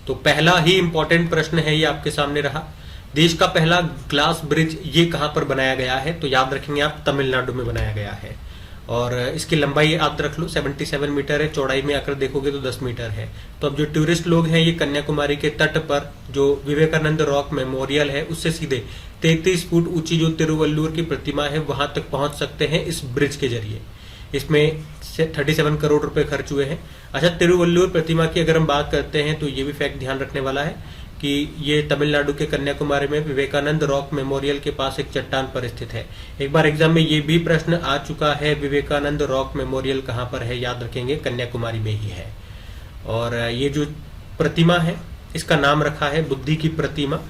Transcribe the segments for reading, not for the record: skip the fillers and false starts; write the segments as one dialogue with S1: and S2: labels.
S1: तो पहला ही इंपॉर्टेंट प्रश्न है ये आपके सामने रहा। देश का पहला ग्लास ब्रिज ये कहां पर बनाया गया है? तो याद रखेंगे आप, तमिलनाडु में बनाया गया है। और इसकी लंबाई याद रख लो 77 मीटर है, चौड़ाई में आकर देखोगे तो 10 मीटर है। तो अब जो टूरिस्ट लोग हैं ये कन्याकुमारी के तट पर जो विवेकानंद रॉक मेमोरियल है उससे सीधे 33 फुट ऊंची जो तिरुवल्लुवर की प्रतिमा है वहां तक पहुंच सकते हैं इस ब्रिज के जरिए। इसमें 37 करोड़ रुपए खर्च हुए हैं। अच्छा, तिरुवल्लुवर प्रतिमा की अगर हम बात करते हैं तो ये भी फैक्ट ध्यान रखने वाला है कि ये तमिलनाडु के कन्याकुमारी में विवेकानंद रॉक मेमोरियल के पास एक चट्टान पर स्थित है। एक बार एग्जाम में ये भी प्रश्न आ चुका है, विवेकानंद रॉक मेमोरियल कहां पर है? याद रखेंगे कन्याकुमारी में ही है। और ये जो प्रतिमा है इसका नाम रखा है बुद्धि की प्रतिमा,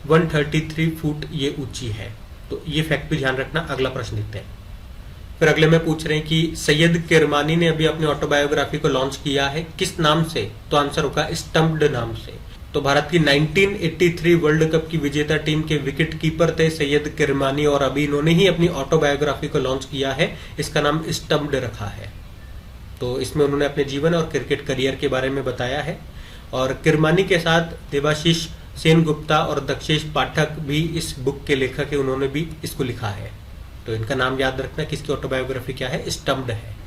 S1: 133 फुट ये ऊंची है। तो ये फैक्ट भी ध्यान रखना। अगला प्रश्न देखते हैं। फिर अगले में पूछ रहे हैं कि सैयद किरमानी ने अभी अपनी ऑटोबायोग्राफी को लॉन्च किया है, किस नाम से? तो आंसर होगा स्टम्प्ड नाम से। तो भारत की 1983 वर्ल्ड कप की विजेता टीम के विकेट कीपर थे सैयद किरमानी और अभी इन्होंने ही अपनी ऑटोबायोग्राफी को लॉन्च किया है। इसका नाम स्टम्प्ड रखा है। तो इसमें उन्होंने अपने जीवन और क्रिकेट करियर के बारे में बताया है। और किरमानी के साथ देवाशीष सेन गुप्ता और दक्षेश पाठक भी इस बुक के लेखक है, उन्होंने भी इसको लिखा है। तो इनका नाम याद रखना, किसकी ऑटोबायोग्राफी क्या है? स्टम्प्ड है।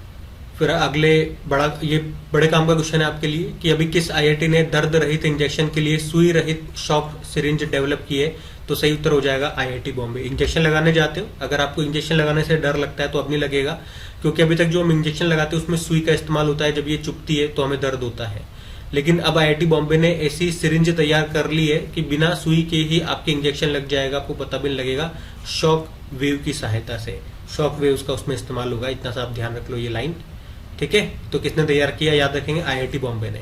S1: फिर अगले बड़े काम का क्वेश्चन है आपके लिए कि अभी किस आईआईटी ने दर्द रहित इंजेक्शन के लिए सुई रहित शॉक सिरिंज डेवलप की है? तो सही उत्तर हो जाएगा आईआईटी बॉम्बे। इंजेक्शन लगाने जाते हो, अगर आपको इंजेक्शन लगाने से डर लगता है तो अब नहीं लगेगा, क्योंकि अभी तक जो हम इंजेक्शन लगाते हैं उसमें सुई का इस्तेमाल होता है। जब ये चुभती है तो हमें दर्द होता है, लेकिन अब आईआईटी बॉम्बे ने ऐसी सिरिंज तैयार कर ली है कि बिना सुई के ही आपके इंजेक्शन लग जाएगा, आपको पता भी नहीं लगेगा। शॉक वेव की सहायता से, शॉक वेव्स का उसमें इस्तेमाल होगा। इतना सा आप ध्यान रख लो ये लाइन, ठीक है। तो किसने तैयार किया? याद रखेंगे आईआईटी बॉम्बे ने।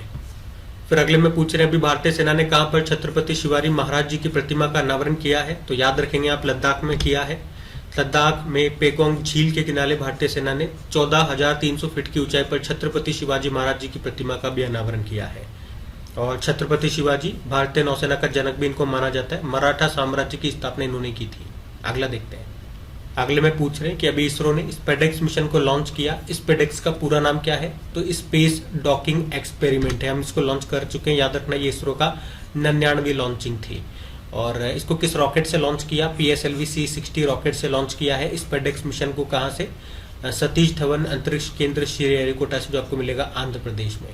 S1: फिर अगले में पूछ रहे हैं अभी भारतीय सेना ने कहां पर छत्रपति शिवाजी महाराज जी की प्रतिमा का अनावरण किया है? तो याद रखेंगे आप, लद्दाख में किया है। लद्दाख में पेकोंग झील के किनारे भारतीय सेना ने 14,300 फीट की ऊंचाई पर छत्रपति शिवाजी महाराज जी की प्रतिमा का भी अनावरण किया है। और छत्रपति शिवाजी भारतीय नौसेना का जनक भी इनको माना जाता है। मराठा साम्राज्य की स्थापना इन्होंने की थी। अगला देखते हैं। अगले में पूछ रहे हैं कि अभी इसरो ने स्पेडेक्स मिशन को लॉन्च किया। स्पेडेक्स का पूरा नाम क्या है? तो स्पेस डॉकिंग एक्सपेरिमेंट है। हम इसको लॉन्च कर चुके हैं, याद रखना ये इसरो का 99वीं लॉन्चिंग थी। और इसको किस रॉकेट से लॉन्च किया? PSLV C-60 रॉकेट से लॉन्च किया है। स्पेडेक्स मिशन को कहां से? सतीश धवन अंतरिक्ष केंद्र श्रीहरिकोटा से, जो आपको मिलेगा आंध्र प्रदेश में।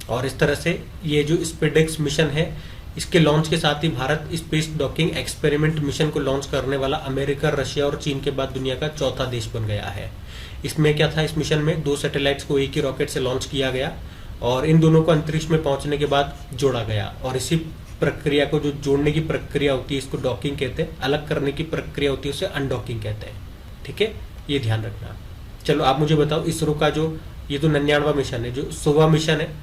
S1: और इस तरह से ये जो स्पेडेक्स मिशन है इसके लॉन्च के साथ ही Bharat space docking experiment mission को लॉन्च करने वाला अमेरिका, रशिया और चीन के बाद दुनिया का चौथा देश बन गया है। इसमें क्या था? इस मिशन में 2 सैटेलाइट्स को एक ही रॉकेट से लॉन्च किया गया और इन दोनों को अंतरिक्ष में पहुंचने के बाद जोड़ा गया। और इसी प्रक्रिया को, जो जोड़ने की प्रक्रिया होती है, इसको डॉकिंग कहते हैं। अलग करने की प्रक्रिया होती है उसे अनडॉकिंग कहते हैं, ठीक है। ये ध्यान रखना। चलो आप मुझे बताओ, इसरो का जो ये तो 99वां मिशन है, जो 100वां मिशन है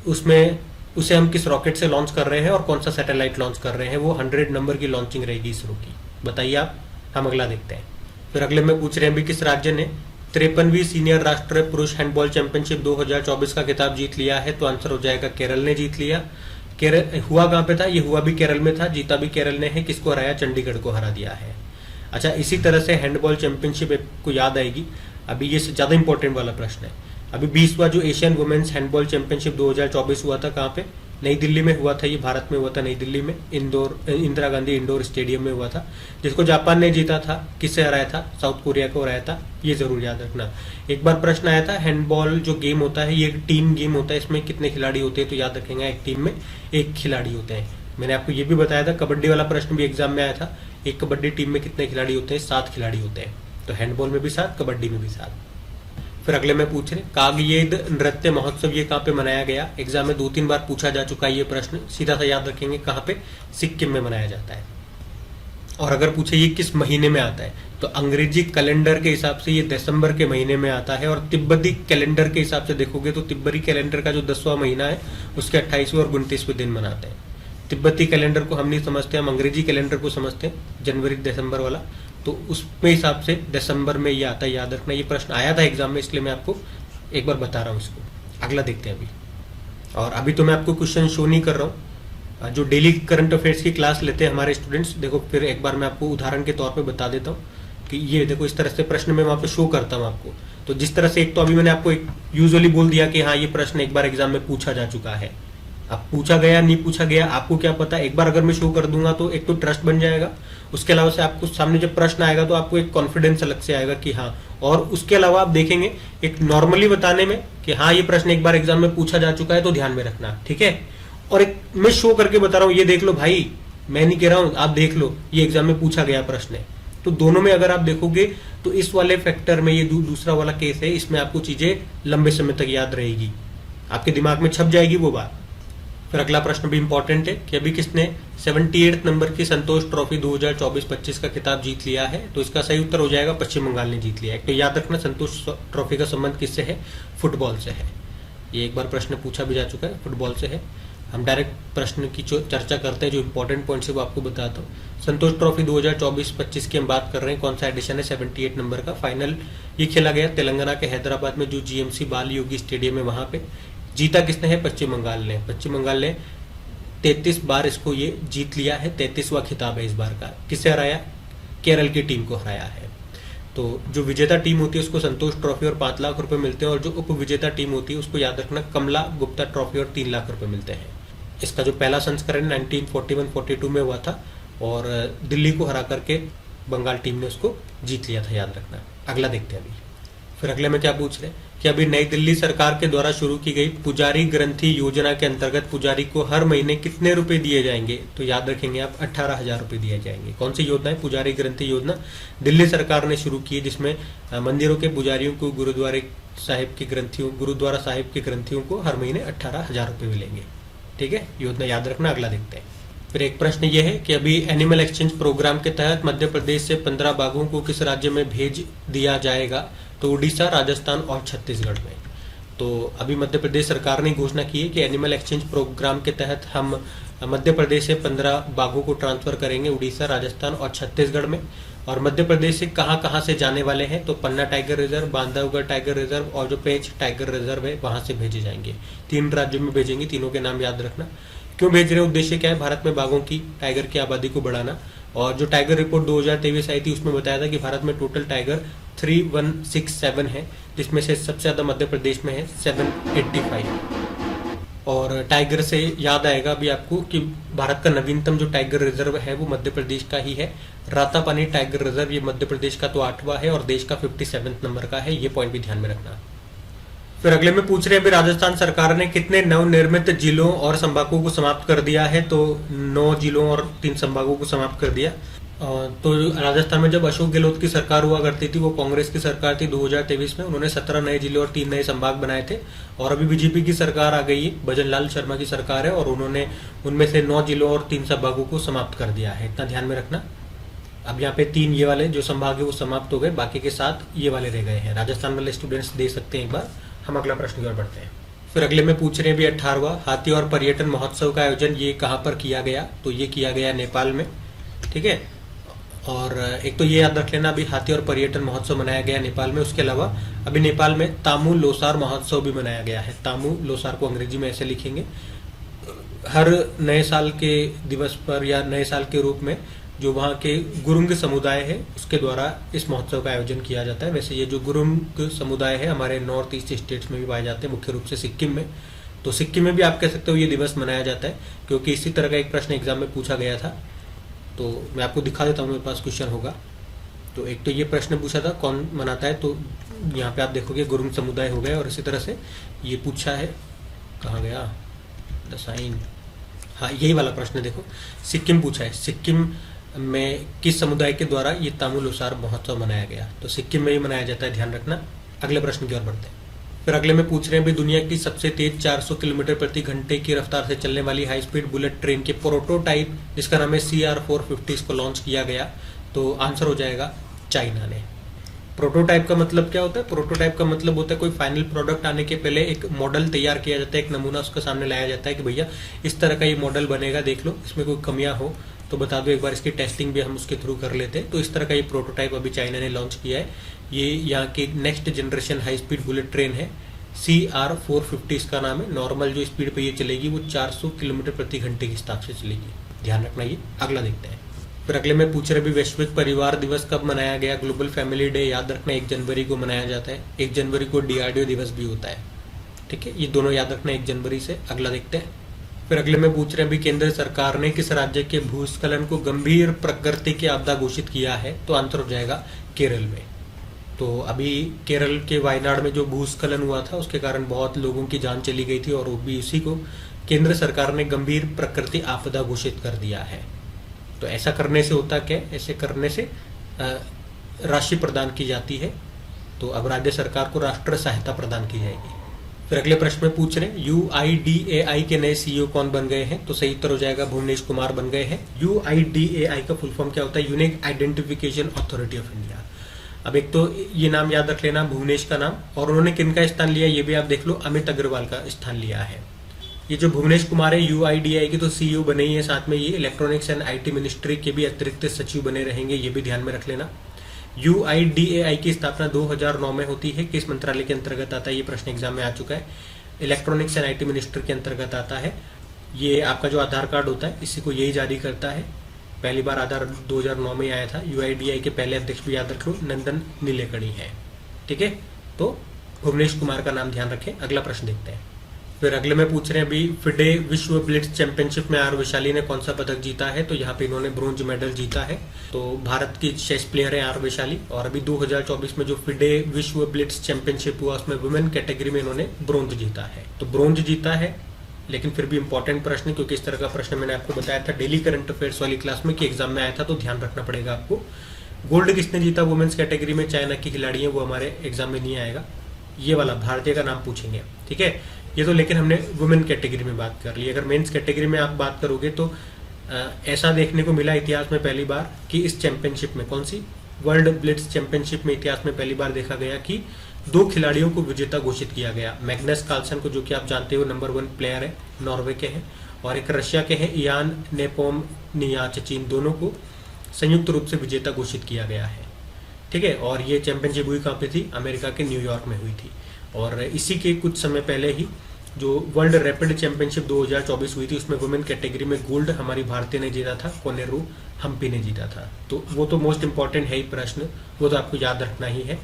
S1: उसमें उसे हम किस रॉकेट से लॉन्च कर रहे हैं और कौन सा सैटेलाइट लॉन्च कर रहे हैं? वो 100 नंबर की लॉन्चिंग रहेगी इसरो की। बताइए आप। हम अगला देखते हैं। फिर अगले में पूछ रहे हैं भी किस राज्य ने 53वीं सीनियर राष्ट्रीय पुरुष हैंडबॉल चैंपियनशिप 2024 का खिताब जीत लिया है? तो आंसर हो जाएगा केरल ने जीत लिया। केरल हुआ कहां पे था? ये हुआ भी केरल में था, जीता भी केरल ने है। किसको हराया? चंडीगढ़ को हरा दिया है। अच्छा, इसी तरह से हैंडबॉल चैंपियनशिप को याद आएगी। अभी ये ज्यादा इंपॉर्टेंट वाला प्रश्न है। अभी 20वां जो एशियन वुमेन्स हैंडबॉल चैंपियनशिप 2024 हुआ था, कहां पे? नई दिल्ली में हुआ था। ये भारत में हुआ था, नई दिल्ली में, इंदिरा गांधी इंडोर स्टेडियम में हुआ था, जिसको जापान ने जीता था। किससे हराया था? साउथ कोरिया को हराया था। ये जरूर याद रखना। एक बार प्रश्न आया था, हैंडबॉल जो गेम होता है ये एक टीम गेम होता है, इसमें कितने खिलाड़ी होते हैं? तो याद रखेंगे एक टीम में 1 खिलाड़ी होते हैं। मैंने आपको ये भी बताया था, कबड्डी वाला प्रश्न भी एग्जाम में आया था। एक कबड्डी टीम में कितने खिलाड़ी होते हैं? 7 खिलाड़ी होते हैं। तो हैंडबॉल में भी 7, कबड्डी में भी 7। फिर अगले में पूछ रहे कागयेद नृत्य महोत्सव ये कहाँ पे मनाया गया? एग्जाम में 2-3 बार पूछा जा चुका है ये प्रश्न। सीधा सा याद रखेंगे कहाँ पे? सिक्किम में मनाया जाता है। और अगर पूछे ये किस महीने में आता है, तो अंग्रेजी कैलेंडर के हिसाब से ये दिसंबर के महीने में आता है। और तिब्बती कैलेंडर के हिसाब से देखोगे तो तिब्बती कैलेंडर का जो 10वां महीना है उसके 28वें और 29वें दिन मनाते हैं। तिब्बती कैलेंडर को हम नहीं समझते, हम अंग्रेजी कैलेंडर को समझते हैं, जनवरी दिसंबर वाला। तो उसके हिसाब से दिसंबर में ये आता है, याद रखना। ये प्रश्न आया था एग्जाम में, इसलिए मैं आपको एक बार बता रहा हूँ इसको। अगला देखते हैं अभी। और अभी तो मैं आपको क्वेश्चन शो नहीं कर रहा हूँ, जो डेली करंट अफेयर्स की क्लास लेते हैं हमारे स्टूडेंट्स, देखो फिर एक बार मैं आपको उदाहरण के तौर पे बता देता हूँ कि ये देखो इस तरह से प्रश्न मैं वहां पे शो करता हूँ आपको। तो जिस तरह से एक तो अभी मैंने आपको एक यूजुअली बोल दिया कि हाँ ये प्रश्न एक बार एग्जाम में पूछा जा चुका है, अब पूछा गया नहीं पूछा गया आपको क्या पता, एक बार अगर मैं शो कर दूंगा तो एक तो ट्रस्ट बन जाएगा, उसके अलावा से आपको सामने जब प्रश्न आएगा तो आपको एक कॉन्फिडेंस अलग से आएगा कि हाँ, और उसके अलावा आप देखेंगे एक नॉर्मली बताने में कि हाँ ये प्रश्न एक बार एग्जाम में पूछा जा चुका है तो ध्यान में रखना, ठीक है। और एक मैं शो करके बता रहा हूं, ये देख लो भाई, मैं नहीं कह रहा हूं, आप देख लो ये एग्जाम में पूछा गया प्रश्न है। तो दोनों में अगर आप देखोगे तो इस वाले फैक्टर में ये दूसरा वाला केस है, इसमें आपको चीजें लंबे समय तक याद रहेगी, आपके दिमाग में छप जाएगी वो बात। फिर अगला प्रश्न भी इंपॉर्टेंट है कि अभी किसने 78 नंबर की संतोष ट्रॉफी 2024-25 का खिताब जीत लिया है, तो इसका सही उत्तर हो जाएगा पश्चिम बंगाल ने जीत लिया है। तो याद रखना संतोष ट्रॉफी का संबंध किससे है, फुटबॉल से है। ये एक बार प्रश्न पूछा भी जा चुका है, फुटबॉल से है। हम डायरेक्ट प्रश्न की चर्चा करते हैं, जो इंपॉर्टेंट पॉइंट्स है वो आपको बताता हूँ। संतोष ट्रॉफी 2024-25 की हम बात कर रहे हैं, कौन सा एडिशन है, 78 नंबर का। फाइनल ये खेला गया तेलंगाना के हैदराबाद में जो जीएमसी बाल योगी स्टेडियम है वहां पे। जीता किसने है, पश्चिम बंगाल ने। पश्चिम बंगाल ने 33 बार इसको ये जीत लिया है, 33वां खिताब है इस बार का। किसे हराया, केरल की टीम को हराया है। तो जो विजेता टीम होती है उसको संतोष ट्रॉफी और 5 लाख रुपए मिलते हैं, और जो उप विजेता टीम होती है उसको याद रखना कमला गुप्ता ट्रॉफी और 3 लाख रुपए मिलते हैं। इसका जो पहला संस्करण 1941-42 में हुआ था और दिल्ली को हरा करके बंगाल टीम ने उसको जीत लिया था, याद रखना। अगला देखते हैं अभी। फिर अगले में क्या पूछ रहे हैं कि अभी नई दिल्ली सरकार के द्वारा शुरू की गई पुजारी ग्रंथि योजना के अंतर्गत पुजारी को हर महीने कितने रुपए दिए जाएंगे, तो याद रखेंगे आप 18,000 रुपए दिए जाएंगे। कौन सी योजना है, पुजारी ग्रंथि योजना दिल्ली सरकार ने शुरू की है, जिसमें मंदिरों के पुजारियों को गुरुद्वारा साहिब की ग्रंथियों को हर महीने 18,000 रुपए मिलेंगे, ठीक है। योजना याद रखना। अगला देखते हैं। फिर एक प्रश्न यह है कि अभी एनिमल एक्सचेंज प्रोग्राम के तहत मध्य प्रदेश से 15 बाघों को किस राज्य में भेज दिया जाएगा, तो उड़ीसा, राजस्थान और छत्तीसगढ़ में। तो अभी मध्य प्रदेश सरकार ने घोषणा की है कि एनिमल एक्सचेंज प्रोग्राम के तहत हम मध्य प्रदेश से 15 बाघों को ट्रांसफर करेंगे उड़ीसा, राजस्थान और छत्तीसगढ़ में। और मध्य प्रदेश से कहां कहां से जाने वाले हैं, तो Panna tiger reserve, Bandhavgarh tiger reserve और जो पेंच टाइगर रिजर्व है वहां से भेजे जाएंगे। 3 राज्यों में भेजेंगे, तीनों के नाम याद रखना। क्यों भेज रहे हैं, उद्देश्य क्या है, भारत में बाघों की, टाइगर की आबादी को बढ़ाना। और जो टाइगर रिपोर्ट 2023 आई थी उसमें बताया था कि भारत में टोटल टाइगर 3167 है, जिसमें से सबसे ज्यादा मध्य प्रदेश में है 785। और टाइगर से याद आएगा अभी आपको कि भारत का नवीनतम जो टाइगर रिजर्व है वो मध्य प्रदेश का ही है, रातापानी टाइगर रिजर्व। ये मध्य प्रदेश का तो 8वां है और देश का 57 नंबर का है, ये पॉइंट भी ध्यान में रखना। फिर अगले में पूछ रहे हैं अभी राजस्थान सरकार ने कितने नवनिर्मित जिलों और संभागों को समाप्त कर दिया है, तो 9 जिलों और 3 संभागों को समाप्त कर दिया। तो राजस्थान में जब अशोक गहलोत की सरकार हुआ करती थी, वो कांग्रेस की सरकार थी 2023 में, उन्होंने 17 नए जिले और 3 नए संभाग बनाए थे। और अभी बीजेपी की सरकार आ गई है, भजन लाल शर्मा की सरकार है, और उन्होंने उनमें से 9 जिलों और 3 संभागों को समाप्त कर दिया है, इतना ध्यान में रखना। अब यहाँ पे 3 ये वाले जो संभाग है वो समाप्त हो गए, बाकी के 7 ये वाले रह गए हैं। राजस्थान वाले स्टूडेंट्स दे सकते हैं एक बार। हम अगला प्रश्न की ओर बढ़ते हैं। फिर अगले में पूछ रहे हैं भी 18वां हाथी और पर्यटन महोत्सव का आयोजन ये कहाँ पर किया गया, तो ये किया गया नेपाल में, ठीक है। और एक तो ये याद रख लेना अभी हाथी और पर्यटन महोत्सव मनाया गया नेपाल में। उसके अलावा अभी नेपाल में तामू लोसार महोत्सव भी मनाया गया है। तामू लोसार को अंग्रेजी में ऐसे लिखेंगे। हर नए साल के दिवस पर या नए साल के रूप में जो वहाँ के गुरुंग समुदाय है उसके द्वारा इस महोत्सव का आयोजन किया जाता है। वैसे ये जो गुरुंग समुदाय है हमारे नॉर्थ ईस्ट स्टेट्स में भी पाए जाते हैं, मुख्य रूप से सिक्किम में। तो सिक्किम में भी आप कह सकते हो ये दिवस मनाया जाता है, क्योंकि इसी तरह का एक प्रश्न एग्जाम में पूछा गया था। तो मैं आपको दिखा देता हूँ, मेरे पास क्वेश्चन होगा। तो एक तो ये प्रश्न पूछा था कौन मनाता है, तो यहाँ पे आप देखोगे गुरुंग समुदाय हो गए। और इसी तरह से ये पूछा है, कहाँ गया द साइन, हाँ यही वाला प्रश्न देखो, सिक्किम पूछा है, सिक्किम में किस समुदाय के द्वारा ये तामू लोसार महोत्सव मनाया गया, तो सिक्किम में ही मनाया जाता है, ध्यान रखना। अगले प्रश्न की ओर बढ़ते हैं। फिर अगले में पूछ रहे हैं भी दुनिया की सबसे तेज 400 किलोमीटर प्रति घंटे की रफ्तार से चलने वाली हाई स्पीड बुलेट ट्रेन के प्रोटोटाइप जिसका नाम है CR450 को लॉन्च किया गया, तो आंसर हो जाएगा चाइना ने। प्रोटोटाइप का मतलब क्या होता है, प्रोटोटाइप का मतलब होता है कोई फाइनल प्रोडक्ट आने के पहले एक मॉडल तैयार किया जाता है, एक नमूना उसके सामने लाया जाता है कि भैया इस तरह का ये मॉडल बनेगा, देख लो इसमें कोई कमियां हो तो बता दो, एक बार इसकी टेस्टिंग भी हम उसके थ्रू कर लेते हैं। तो इस तरह का ये प्रोटोटाइप अभी चाइना ने लॉन्च किया है। ये यहाँ की next generation high speed bullet train है, CR450 इसका नाम है। नॉर्मल जो स्पीड पे ये चलेगी वो 400 किलोमीटर प्रति घंटे के हिसाब से चलेगी, ध्यान रखना। ये अगला देखते हैं। फिर अगले में पूछ रहे भी वैश्विक परिवार दिवस कब मनाया गया, ग्लोबल फैमिली डे याद रखना 1 जनवरी को मनाया जाता है। 1 जनवरी को DRDO दिवस भी होता है, ठीक है, ये दोनों याद रखना 1 जनवरी से। अगला देखते हैं। फिर अगले में पूछ रहे हैं, अभी केंद्र सरकार ने किस राज्य के भूस्खलन को गंभीर प्रकृति की आपदा घोषित किया है? तो आंसर हो जाएगा केरल में। तो अभी केरल के वायनाड में जो भूस्खलन हुआ था उसके कारण बहुत लोगों की जान चली गई थी और वो भी उसी को केंद्र सरकार ने गंभीर प्रकृति आपदा घोषित कर दिया है। तो ऐसा करने से होता क्या? ऐसे करने से राशि प्रदान की जाती है। तो अब राज्य सरकार को राष्ट्र सहायता प्रदान की जाएगी। फिर अगले प्रश्न में पूछ रहे हैं, UIDAI के नए CEO कौन बन गए हैं? तो सही उत्तर हो जाएगा भुवनेश कुमार बन गए हैं। UIDAI का फुल फॉर्म क्या होता है? Unique identification authority of India. अब एक तो ये नाम याद रख लेना, भुवनेश का नाम, और उन्होंने किनका स्थान लिया ये भी आप देख लो, अमित अग्रवाल का स्थान लिया है। ये जो भुवनेश कुमार है UIDAI के तो CEO बने ही है, साथ में ये इलेक्ट्रॉनिक्स एंड IT मिनिस्ट्री के भी अतिरिक्त सचिव बने रहेंगे, ये भी ध्यान में रख लेना। UIDAI की स्थापना 2009 में होती है। किस मंत्रालय के अंतर्गत आता है? ये प्रश्न एग्जाम में आ चुका है। इलेक्ट्रॉनिक्स एंड IT मिनिस्ट्री के अंतर्गत आता है। ये आपका जो आधार कार्ड होता है इसी को यही जारी करता है। पहली बार आधार 2009 में आया था। UIDAI के पहले अध्यक्ष भी याद रख लो, नंदन नीलेकणी है। ठीक है, तो भुवनेश कुमार का नाम ध्यान रखें। अगला प्रश्न देखते हैं। फिर अगले में पूछ रहे हैं, अभी फिडे विश्व ब्लिट्ज चैंपियनशिप में आर वैशाली ने कौन सा पदक जीता है? तो यहाँ पे इन्होंने ब्रोंज मेडल जीता है। तो भारत की चेस प्लेयर है आर वैशाली, और अभी 2024 में जो फिडे विश्व ब्लिट्ज चैंपियनशिप हुआ उसमें वुमेन कैटेगरी में इन्होंने ब्रोंज जीता है। तो ब्रोंज जीता है, लेकिन फिर भी इंपॉर्टेंट प्रश्न, क्योंकि इस तरह का प्रश्न मैंने आपको बताया था डेली करंट अफेयर्स वाली क्लास में कि एग्जाम में आया था, तो ध्यान रखना पड़ेगा आपको। गोल्ड किसने जीता वुमेन्स कैटेगरी में? चाइना की खिलाड़ी है, वो हमारे एग्जाम में नहीं आएगा। ये वाला भारतीय का नाम पूछेंगे, ठीक है। ये तो लेकिन हमने वुमेन कैटेगरी में बात कर ली। अगर मेंस कैटेगरी में आप बात करोगे तो ऐसा देखने को मिला इतिहास में पहली बार कि इस चैंपियनशिप में, कौन सी? वर्ल्ड ब्लिट्ज चैंपियनशिप में इतिहास में पहली बार देखा गया कि 2 खिलाड़ियों को विजेता घोषित किया गया। मैग्नस कार्लसन को, जो कि आप जानते हो नंबर 1 प्लेयर है, नॉर्वे के हैं, और एक रशिया के हैं इयान नेपोमनियाचचिन, दोनों को संयुक्त रूप से विजेता घोषित किया गया है। ठीक है, और ये चैंपियनशिप हुई कहाँ पे थी? अमेरिका के न्यूयॉर्क में हुई थी। और इसी के कुछ समय पहले ही जो वर्ल्ड रैपिड चैंपियनशिप 2024 हुई थी उसमें वुमेन कैटेगरी में गोल्ड हमारी भारतीय ने जीता था, कोनेरू हम्पी ने जीता था। तो वो तो मोस्ट इंपॉर्टेंट है ही प्रश्न, वो तो आपको याद रखना ही है।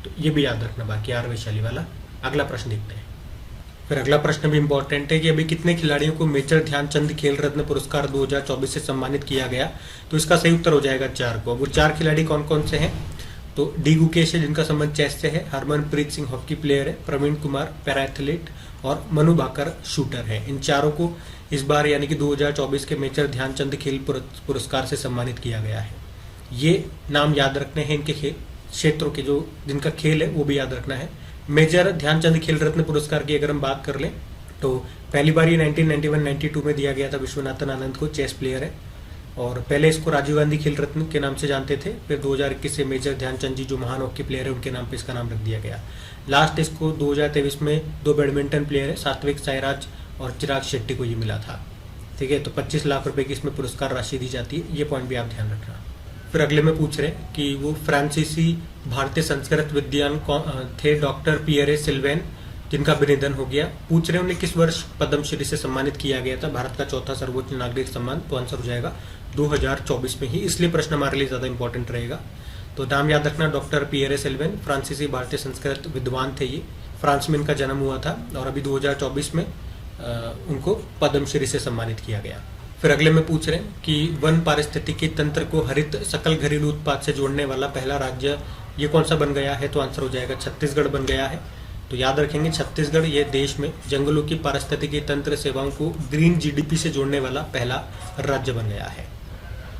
S1: तो ये भी याद रखना बाकी आर वैशाली वाला। अगला प्रश्न देखते हैं। फिर अगला प्रश्न भी इंपॉर्टेंट है कि अभी कितने खिलाड़ियों को मेजर ध्यानचंद खेल रत्न पुरस्कार 2024 से सम्मानित किया गया? तो इसका सही उत्तर हो जाएगा 4 को। वो 4 खिलाड़ी कौन कौन से हैं? तो डी गुकेश है, जिनका संबंध चेस से है, हरमनप्रीत सिंह हॉकी प्लेयर है, प्रवीण कुमार पैरा एथलीट, और मनु भाकर शूटर है। इन चारों को इस बार यानी कि 2024 के मेजर ध्यानचंद खेल पुरस्कार से सम्मानित किया गया है। ये नाम याद रखने हैं, इनके क्षेत्रों के जो जिनका खेल है वो भी याद रखना है। मेजर ध्यानचंद खेल रत्न पुरस्कार की अगर हम बात कर लें तो पहली बार ये 1991-92 में दिया गया था विश्वनाथन आनंद को, चेस प्लेयर है, और पहले इसको राजीव गांधी खेल रत्न के नाम से जानते थे। फिर 2021 से मेजर ध्यानचंद जी जो महान हॉकी प्लेयर है उनके नाम पे इसका नाम रख दिया गया। लास्ट इसको 2023 में 2 बैडमिंटन प्लेयर है, सात्विक साईराज और चिराग शेट्टी को ये मिला था। ठीक है, तो 25 लाख रुपए की इसमें पुरस्कार राशि दी जाती है, ये पॉइंट भी आप ध्यान रखना। फिर अगले में पूछ रहे हैं कि वो फ्रांसीसी भारतीय संस्कृत विद्वान थे डॉक्टर पियरे सिल्वेन, जिनका भी निधन हो गया। पूछ रहे हैं उन्हें किस वर्ष पद्मश्री से सम्मानित किया गया था? भारत का चौथा सर्वोच्च नागरिक सम्मान। तो आंसर हो जाएगा 2024 में ही, इसलिए प्रश्न हमारे लिए ज्यादा इंपॉर्टेंट रहेगा। तो नाम याद रखना, डॉक्टर पियरे सिल्वेन, फ्रांसीसी भारतीय संस्कृत विद्वान थे ये। फ्रांस में इनका जन्म हुआ था और अभी 2024 में उनको पद्मश्री से सम्मानित किया गया। फिर अगले में पूछ रहे हैं कि वन पारिस्थितिकी तंत्र को हरित सकल घरेलू उत्पाद से जोड़ने वाला पहला राज्य ये कौन सा बन गया है? तो आंसर हो जाएगा छत्तीसगढ़ बन गया है। तो याद रखेंगे छत्तीसगढ़ ये देश में जंगलों की पारिस्थितिकी तंत्र सेवाओं को ग्रीन जीडीपी से जोड़ने वाला पहला राज्य बन गया है।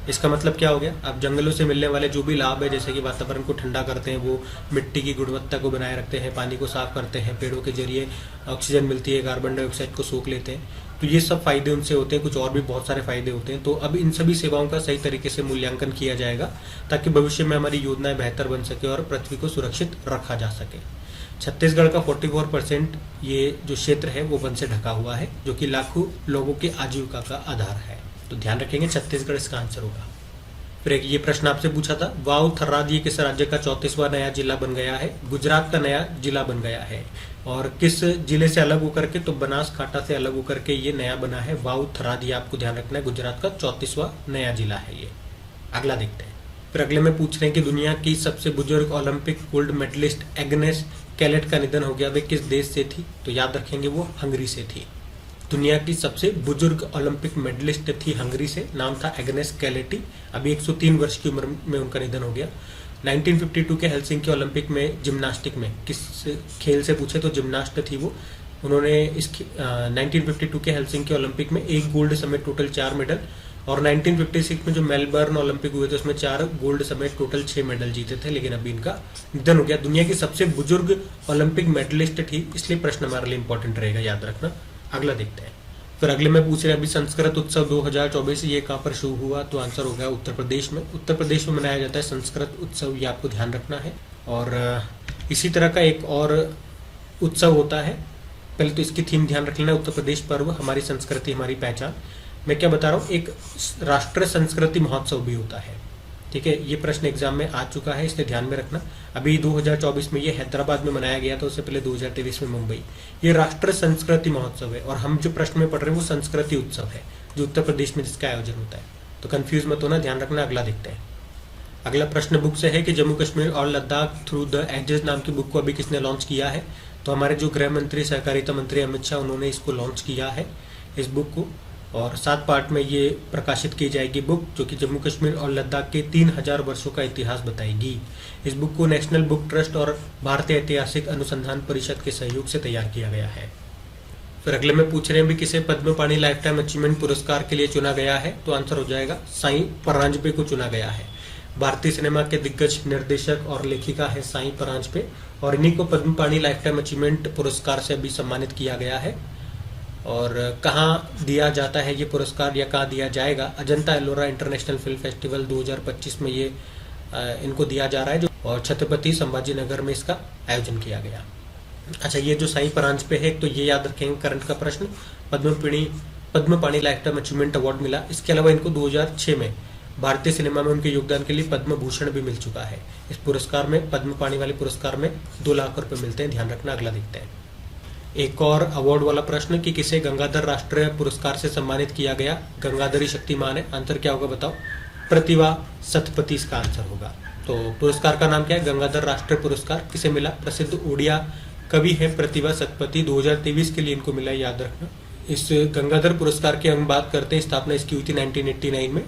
S1: इसका मतलब क्या हो गया? अब जंगलों से मिलने वाले जो भी लाभ है, जैसे कि वातावरण को ठंडा करते हैं, वो मिट्टी की गुणवत्ता को बनाए रखते हैं, पानी को साफ करते हैं, पेड़ों के जरिए ऑक्सीजन मिलती है, कार्बन डाइऑक्साइड को सोख लेते हैं, तो ये सब फायदे उनसे होते हैं। कुछ और भी बहुत सारे फायदे होते हैं। तो अब इन सभी सेवाओं का सही तरीके से मूल्यांकन किया जाएगा ताकि भविष्य में हमारी योजनाएं बेहतर बन सके और पृथ्वी को सुरक्षित रखा जा सके। छत्तीसगढ़ का 44% ये जो क्षेत्र है वो वन से ढका हुआ है, जो कि लाखों लोगों की आजीविका का आधार है। तो ध्यान रखेंगे छत्तीसगढ़ इसका आंसर होगा। फिर एक ये प्रश्न आपसे पूछा था, वाव थर्राद ये किस राज्य का 34वां नया जिला बन गया है? गुजरात का नया जिला बन गया है। और किस जिले से अलग होकर के? तो बनासकांठा से अलग होकर के ये नया बना है वाव थर्राद। ये आपको ध्यान रखना है, गुजरात का 34वां नया जिला है ये। अगला देखते हैं। फिर अगले में पूछ रहे हैं कि दुनिया की सबसे बुजुर्ग ओलंपिक गोल्ड मेडलिस्ट एग्नेस कैलेट का निधन हो गया, वे किस देश से थी? तो याद रखेंगे वो हंगरी से थी। दुनिया की सबसे बुजुर्ग ओलंपिक मेडलिस्ट थी हंगरी से, नाम था एग्नेस कैलेटी। अभी 103 वर्ष की उम्र में उनका निधन हो गया। 1952 के हेलसिंकी ओलंपिक में जिम्नास्टिक में किस खेल से पूछे तो जिम्नास्ट थी वो। उन्होंने 1952 के हेलसिंकी ओलंपिक में 1 गोल्ड समेत टोटल 4 मेडल, और 1956 में जो मेलबर्न ओलंपिक हुए थे उसमें 4 गोल्ड समेत टोटल 6 मेडल जीते थे, लेकिन अभी इनका निधन हो गया। दुनिया की सबसे बुजुर्ग ओलंपिक मेडलिस्ट थी, इसलिए प्रश्न हमारे लिए इंपॉर्टेंट रहेगा, याद रखना। अगला देखते हैं। फिर अगले में पूछ रहे हैं अभी संस्कृत उत्सव 2024 ये कहाँ पर शुरू हुआ, तो आंसर हो गया उत्तर प्रदेश में। उत्तर प्रदेश में मनाया जाता है संस्कृत उत्सव, ये आपको ध्यान रखना है। और इसी तरह का एक और उत्सव होता है, पहले तो इसकी थीम ध्यान रख लेना, उत्तर प्रदेश पर्व, हमारी संस्कृति हमारी पहचान। मैं क्या बता रहा हूँ, एक राष्ट्रीय संस्कृति महोत्सव भी होता है, ठीक है। ये प्रश्न एग्जाम में आ चुका है, इसलिए ध्यान में रखना। अभी 2024 में ये हैदराबाद में मनाया गया था, उससे पहले 2023 में मुंबई। ये राष्ट्रीय संस्कृति महोत्सव है, और हम जो प्रश्न में पढ़ रहे हैं वो संस्कृति उत्सव है, जो उत्तर प्रदेश में जिसका आयोजन होता है। तो कंफ्यूज मत होना, ध्यान रखना। अगला देखते हैं। अगला प्रश्न बुक से है कि जम्मू कश्मीर और लद्दाख थ्रू द एजेस नाम की बुक को अभी किसने लॉन्च किया है, तो हमारे जो गृह मंत्री सहकारिता मंत्री अमित शाह, उन्होंने इसको लॉन्च किया है, इस बुक को। और 7 पार्ट में ये प्रकाशित की जाएगी बुक, जो कि जम्मू कश्मीर और लद्दाख के 3000 वर्षों का इतिहास बताएगी। इस बुक को नेशनल बुक ट्रस्ट और भारतीय ऐतिहासिक अनुसंधान परिषद के सहयोग से तैयार किया गया है। फिर अगले में पूछ रहे हैं भी किसे पद्म पाणि लाइफ टाइम अचीवमेंट पुरस्कार के लिए चुना गया है, तो आंसर हो जाएगा साईं परांजपे को चुना गया है। भारतीय सिनेमा के दिग्गज निर्देशक और लेखिका है साईं परांजपे, और इन्हीं को पद्म पाणि लाइफ टाइम अचीवमेंट पुरस्कार से अभी सम्मानित किया गया है। और कहाँ दिया जाता है ये पुरस्कार, या कहाँ दिया जाएगा, Ajanta Ellora international film festival 2025 में ये इनको दिया जा रहा है, और छत्रपति संभाजी नगर में इसका आयोजन किया गया। अच्छा, ये जो साईं परांजपे है, तो ये याद रखेंगे करंट का प्रश्न, पद्म पाणि लाइफ टाइम अचीवमेंट अवार्ड मिला। इसके अलावा इनको 2006 में भारतीय सिनेमा में उनके योगदान के लिए पद्म भूषण भी मिल चुका है। इस पुरस्कार में, पद्म पाणि वाले पुरस्कार में 2 लाख रुपए मिलते हैं, ध्यान रखना। अगला देखते हैं। एक और अवार्ड वाला प्रश्न कि किसे गंगाधर राष्ट्रीय पुरस्कार से सम्मानित किया गया, गंगाधरी शक्तिमान है, आंसर क्या होगा बताओ, प्रतिभा सतपति इसका आंसर होगा। तो पुरस्कार का नाम क्या है, गंगाधर राष्ट्रीय पुरस्कार किसे मिला, प्रसिद्ध उड़िया कवि है प्रतिभा सतपति, 2023 के लिए इनको मिला, याद रखना। इस गंगाधर पुरस्कार की हम बात करते हैं, स्थापना इसकी हुई थी 1989 में।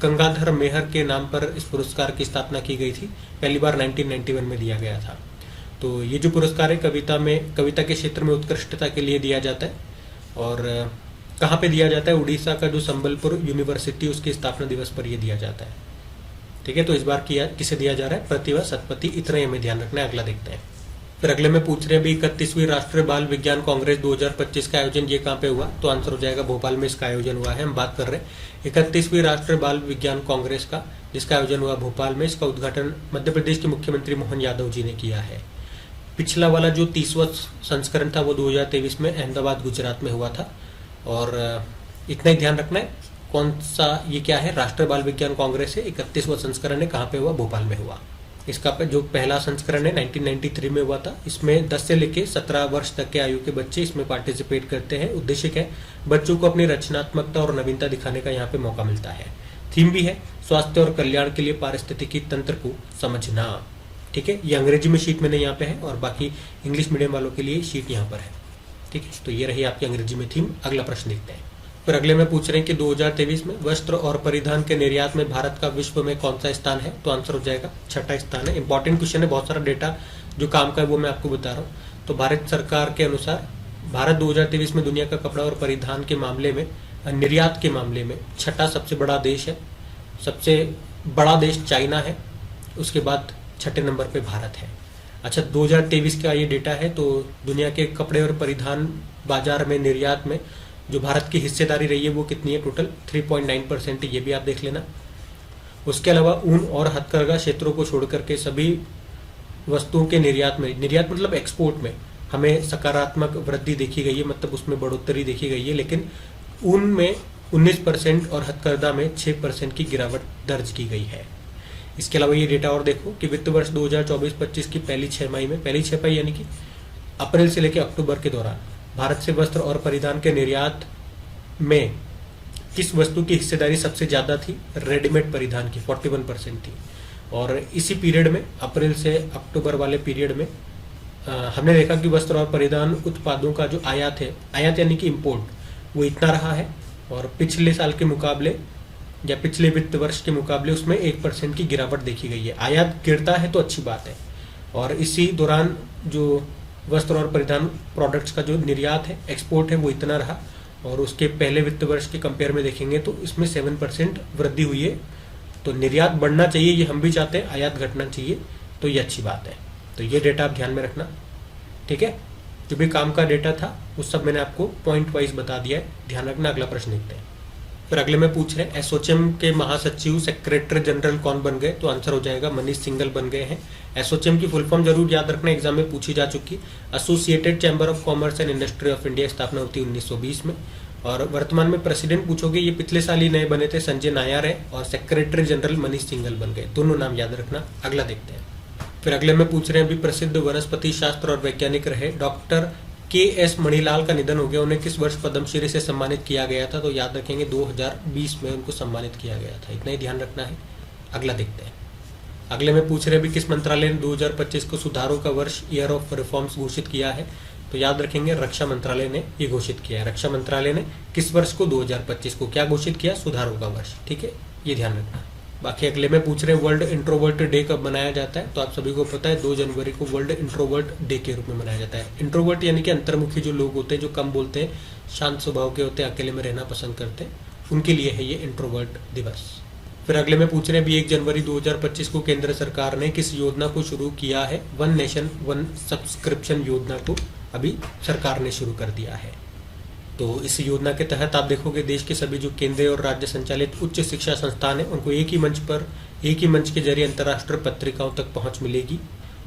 S1: गंगाधर मेहर के नाम पर इस पुरस्कार की स्थापना की गई थी, पहली बार 1991 में दिया गया था। तो ये जो पुरस्कार है कविता के क्षेत्र में उत्कृष्टता के लिए दिया जाता है, और कहाँ पे दिया जाता है, उड़ीसा का जो संबलपुर यूनिवर्सिटी उसके स्थापना दिवस पर ये दिया जाता है, ठीक है। तो इस बार किसे दिया जा रहा है, प्रतिभा सतपति, इतना ही हमें ध्यान रखना है। अगला देखते हैं। फिर अगले में पूछ रहे हैं भी 31वीं राष्ट्रीय बाल विज्ञान कांग्रेस 2025 का आयोजन ये कहाँ पे हुआ, तो आंसर हो जाएगा भोपाल में इसका आयोजन हुआ है। हम बात कर रहे हैं 31वीं राष्ट्रीय बाल विज्ञान कांग्रेस का, जिसका आयोजन हुआ भोपाल में। इसका उद्घाटन मध्य प्रदेश के मुख्यमंत्री मोहन यादव जी ने किया है। पिछला वाला जो 30वां संस्करण था वो 2023 में अहमदाबाद गुजरात में हुआ था। और इतना ही ध्यान रखना है, कौन सा ये क्या है, राष्ट्रीय बाल विज्ञान कांग्रेस है। 31वां संस्करण है, कहाँ पे हुआ, भोपाल में हुआ। इसका जो पहला संस्करण है 1993 में हुआ था। इसमें 10 से लेकर 17 वर्ष तक के आयु के बच्चे इसमें पार्टिसिपेट करते हैं। उद्देश्य क्या है, बच्चों को अपनी रचनात्मकता और नवीनता दिखाने का यहाँ पे मौका मिलता है। थीम भी है स्वास्थ्य और कल्याण के लिए पारिस्थितिकी तंत्र को समझना, ठीक है। ये अंग्रेजी में शीट मैंने यहाँ पे है, और बाकी इंग्लिश मीडियम वालों के लिए शीट यहाँ पर है, ठीक है। तो ये रही आपकी अंग्रेजी में थीम। अगला प्रश्न देखते हैं। फिर अगले में पूछ रहे हैं कि 2023 में वस्त्र और परिधान के निर्यात में भारत का विश्व में कौन सा स्थान है, तो आंसर हो जाएगा 6ठा स्थान है। इंपॉर्टेंट क्वेश्चन है, बहुत सारा डेटा जो काम का है वो मैं आपको बता रहा हूँ। तो भारत सरकार के अनुसार भारत 2023 में दुनिया का कपड़ा और परिधान के मामले में, निर्यात के मामले में 6ठा सबसे बड़ा देश है। सबसे बड़ा देश चाइना है, उसके बाद 6ठे नंबर पे भारत है। अच्छा, 2023 का ये डेटा है। तो दुनिया के कपड़े और परिधान बाजार में, निर्यात में जो भारत की हिस्सेदारी रही है वो कितनी है, टोटल 3.9%, ये भी आप देख लेना। उसके अलावा ऊन और हथकरघा क्षेत्रों को छोड़ करके सभी वस्तुओं के निर्यात में, निर्यात मतलब एक्सपोर्ट में, हमें सकारात्मक वृद्धि देखी गई है, मतलब उसमें बढ़ोतरी देखी गई है। लेकिन ऊन में 19% और हथकरघा में 6% की गिरावट दर्ज की गई है। इसके अलावा ये डेटा और देखो कि वित्त वर्ष 2024-25 की पहली 6 माही यानी कि अप्रैल से लेकर अक्टूबर के दौरान भारत से वस्त्र और परिधान के निर्यात में किस वस्तु की हिस्सेदारी सबसे ज्यादा थी, रेडीमेड परिधान की 41% थी। और इसी पीरियड में, अप्रैल से अक्टूबर वाले पीरियड में हमने देखा कि वस्त्र और परिधान उत्पादों का जो आयात है, आयात यानी कि इम्पोर्ट, वो इतना रहा है, और पिछले साल के मुकाबले या पिछले वित्त वर्ष के मुकाबले उसमें 1% की गिरावट देखी गई है। आयात गिरता है तो अच्छी बात है, और इसी दौरान जो वस्त्र और परिधान प्रोडक्ट्स का जो निर्यात है, एक्सपोर्ट है, वो इतना रहा, और उसके पहले वित्त वर्ष के कंपेयर में देखेंगे तो इसमें 7% वृद्धि हुई है। तो निर्यात बढ़ना चाहिए, ये हम भी चाहते हैं, आयात घटना चाहिए, तो ये अच्छी बात है। तो ये डेटा आप ध्यान में रखना, ठीक है। जो भी काम का डेटा था वो सब मैंने आपको पॉइंट वाइज बता दिया है, ध्यान रखना। अगला प्रश्न देखते हैं। फिर अगले में पूछ रहे हैं एसोचैम के महासचिव सेक्रेटरी जनरल कौन बन गए, तो आंसर हो जाएगा मनीष सिंघल बन गए हैं। एसोचैम की फुल फॉर्म जरूर याद रखना, एग्जाम में पूछी जा चुकी। Associated chamber of commerce and industry of India स्थापना होती है 1920 में, और वर्तमान में प्रेसिडेंट पूछोगे, ये पिछले साल ही नए बने थे, संजय नायर है, और सेक्रेटरी जनरल मनीष सिंघल बन गए। दोनों नाम याद रखना। अगला देखते हैं। फिर अगले में पूछ रहे हैं, अभी प्रसिद्ध वनस्पति शास्त्र और वैज्ञानिक रहे डॉक्टर के.एस. मणिलाल का निधन हो गया, उन्हें किस वर्ष पद्मश्री से सम्मानित किया गया था, तो याद रखेंगे 2020 में उनको सम्मानित किया गया था। इतना ही ध्यान रखना है। अगला देखते हैं। अगले में पूछ रहे हैं, अभी किस मंत्रालय ने 2025 को सुधारों का वर्ष, ईयर ऑफ रिफॉर्म्स घोषित किया है, तो याद रखेंगे रक्षा मंत्रालय ने ये घोषित किया है। रक्षा मंत्रालय ने किस वर्ष को, 2025 को क्या घोषित किया, सुधारों का वर्ष, ठीक है, ये ध्यान रखना। बाकी अगले में पूछ रहे हैं वर्ल्ड इंट्रोवर्ट डे कब मनाया जाता है, तो आप सभी को पता है 2 जनवरी को वर्ल्ड इंट्रोवर्ट डे के रूप में मनाया जाता है। इंट्रोवर्ट यानी कि अंतर्मुखी जो लोग होते हैं, जो कम बोलते हैं, शांत स्वभाव के होते हैं, अकेले में रहना पसंद करते हैं, उनके लिए है ये इंट्रोवर्ट दिवस। फिर अगले में पूछ रहे हैं, 1 जनवरी 2025 को केंद्र सरकार ने किस योजना को शुरू किया है, वन नेशन वन सब्सक्रिप्शन योजना को अभी सरकार ने शुरू कर दिया है। तो इस योजना के तहत आप देखोगे देश के सभी जो केंद्रीय और राज्य संचालित उच्च शिक्षा संस्थान है, उनको एक ही मंच के जरिए अंतर्राष्ट्रीय पत्रिकाओं तक पहुंच मिलेगी।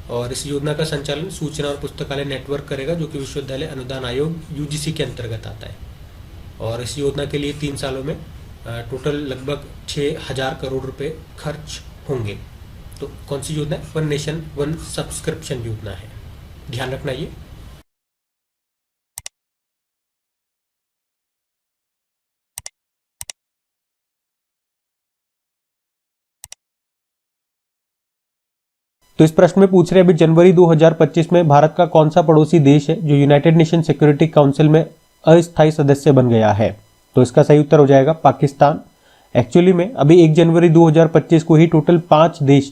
S1: और इस योजना का संचालन सूचना और पुस्तकालय नेटवर्क करेगा, जो कि विश्वविद्यालय अनुदान आयोग यूजीसी के अंतर्गत आता है। और इस योजना के लिए 3 सालों में टोटल लगभग 6,000 करोड़ रुपए खर्च होंगे। तो कौन सी योजना है, वन नेशन वन सब्सक्रिप्शन योजना है, ध्यान रखना ये। तो इस प्रश्न में पूछ रहे हैं, अभी जनवरी 2025 में भारत का कौन सा पड़ोसी देश है जो यूनाइटेड नेशन सिक्योरिटी काउंसिल में अस्थायी सदस्य बन गया है, तो इसका सही उत्तर हो जाएगा पाकिस्तान। एक्चुअली में अभी 1 जनवरी 2025 को ही टोटल 5 देश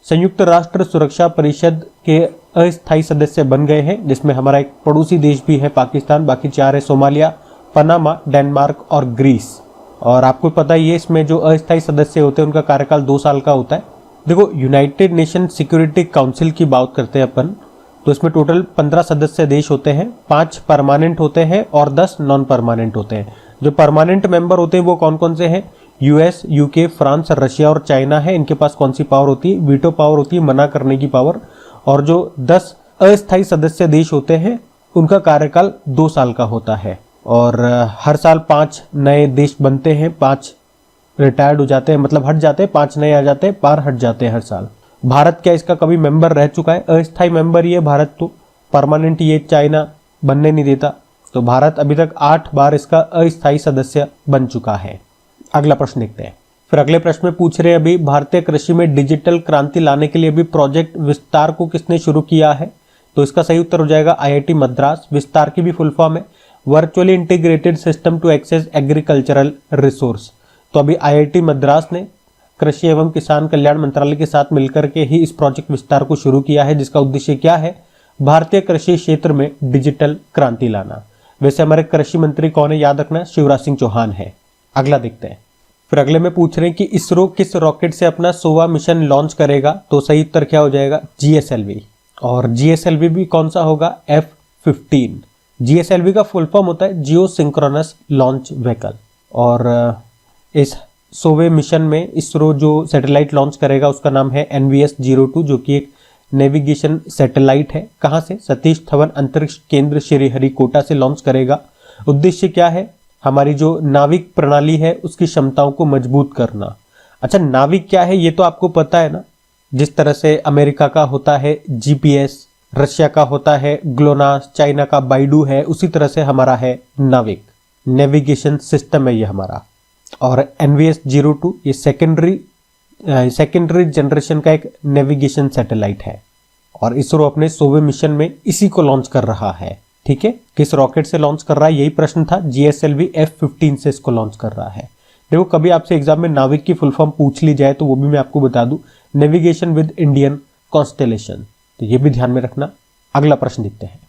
S1: संयुक्त राष्ट्र सुरक्षा परिषद के अस्थायी सदस्य बन गए हैं, जिसमें हमारा एक पड़ोसी देश भी है पाकिस्तान, बाकी 4 है सोमालिया, पनामा, डेनमार्क और ग्रीस। और आपको पता ही है इसमें जो अस्थायी सदस्य होते हैं उनका कार्यकाल 2 साल का होता है। देखो, यूनाइटेड नेशन सिक्योरिटी काउंसिल की बात करते हैं अपन, तो इसमें टोटल 15 सदस्य देश होते हैं, 5 परमानेंट होते हैं और 10 नॉन परमानेंट होते हैं। जो परमानेंट मेंबर होते हैं वो कौन कौन से हैं, यूएस, यूके, फ्रांस, रशिया और चाइना है। इनके पास कौन सी पावर होती है, वीटो पावर होती है, मना करने की पावर। और जो 10 अस्थायी सदस्य देश होते हैं उनका कार्यकाल 2 साल का होता है, और हर साल 5 नए देश बनते हैं, 5 रिटायर्ड हो जाते हैं, मतलब हट जाते हैं, 5 नए आ जाते हैं, 5 हट जाते हैं हर साल। भारत क्या इसका कभी मेंबर रह चुका है, अस्थायी मेंबर ये भारत, तो परमानेंट ये चाइना बनने नहीं देता। तो भारत अभी तक 8 बार इसका अस्थायी सदस्य बन चुका है। अगला प्रश्न देखते हैं। फिर अगले प्रश्न में पूछ रहे हैं, अभी भारतीय कृषि में डिजिटल क्रांति लाने के लिए अभी प्रोजेक्ट विस्तार को किसने शुरू किया है, तो इसका सही उत्तर हो जाएगा IIT मद्रास। विस्तार की भी फुल फॉर्म है virtually integrated system to access agricultural resource. तो अभी IIT मद्रास ने कृषि एवं किसान कल्याण मंत्रालय के साथ मिलकर के ही इस प्रोजेक्ट विस्तार को शुरू किया है, जिसका उद्देश्य क्या है, भारतीय कृषि क्षेत्र में डिजिटल क्रांति लाना। वैसे हमारे कृषि मंत्री कौन है, याद रखना शिवराज सिंह चौहान है। अगला देखते हैं। फिर अगले में पूछ रहे हैं कि इसरो किस रॉकेट से अपना 100वां मिशन लॉन्च करेगा, तो सही उत्तर क्या हो जाएगा, GSLV। और GSLV भी कौन सा होगा, F-15। GSLV का फुल फॉर्म होता है जियो सिंक्रोनस लॉन्च व्हीकल। और इस 100वें मिशन में इसरो जो सैटेलाइट लॉन्च करेगा उसका नाम है NVS-02, जो कि एक नेविगेशन सैटेलाइट है। कहाँ से, सतीश धवन अंतरिक्ष केंद्र श्रीहरिकोटा से लॉन्च करेगा। उद्देश्य क्या है, हमारी जो नाविक प्रणाली है उसकी क्षमताओं को मजबूत करना। अच्छा, नाविक क्या है ये तो आपको पता है ना, जिस तरह से अमेरिका का होता है GPS, रशिया का होता है ग्लोनास, चाइना का बाइडू है, उसी तरह से हमारा है नाविक, नेविगेशन सिस्टम है ये हमारा। और NVS-02 ये सेकेंडरी जनरेशन का एक नेविगेशन सैटेलाइट है, और इसरो अपने 100वें मिशन में इसी को लॉन्च कर रहा है। ठीक है, किस रॉकेट से लॉन्च कर रहा है, यही प्रश्न था। GSLV F-15 से इसको लॉन्च कर रहा है। देखो कभी आपसे एग्जाम में नाविक की फुल फॉर्म पूछ ली जाए तो वो भी मैं आपको बता दूं, नेविगेशन विद इंडियन कॉन्स्टेलेशन, तो ये भी ध्यान में रखना। अगला प्रश्न देखते हैं।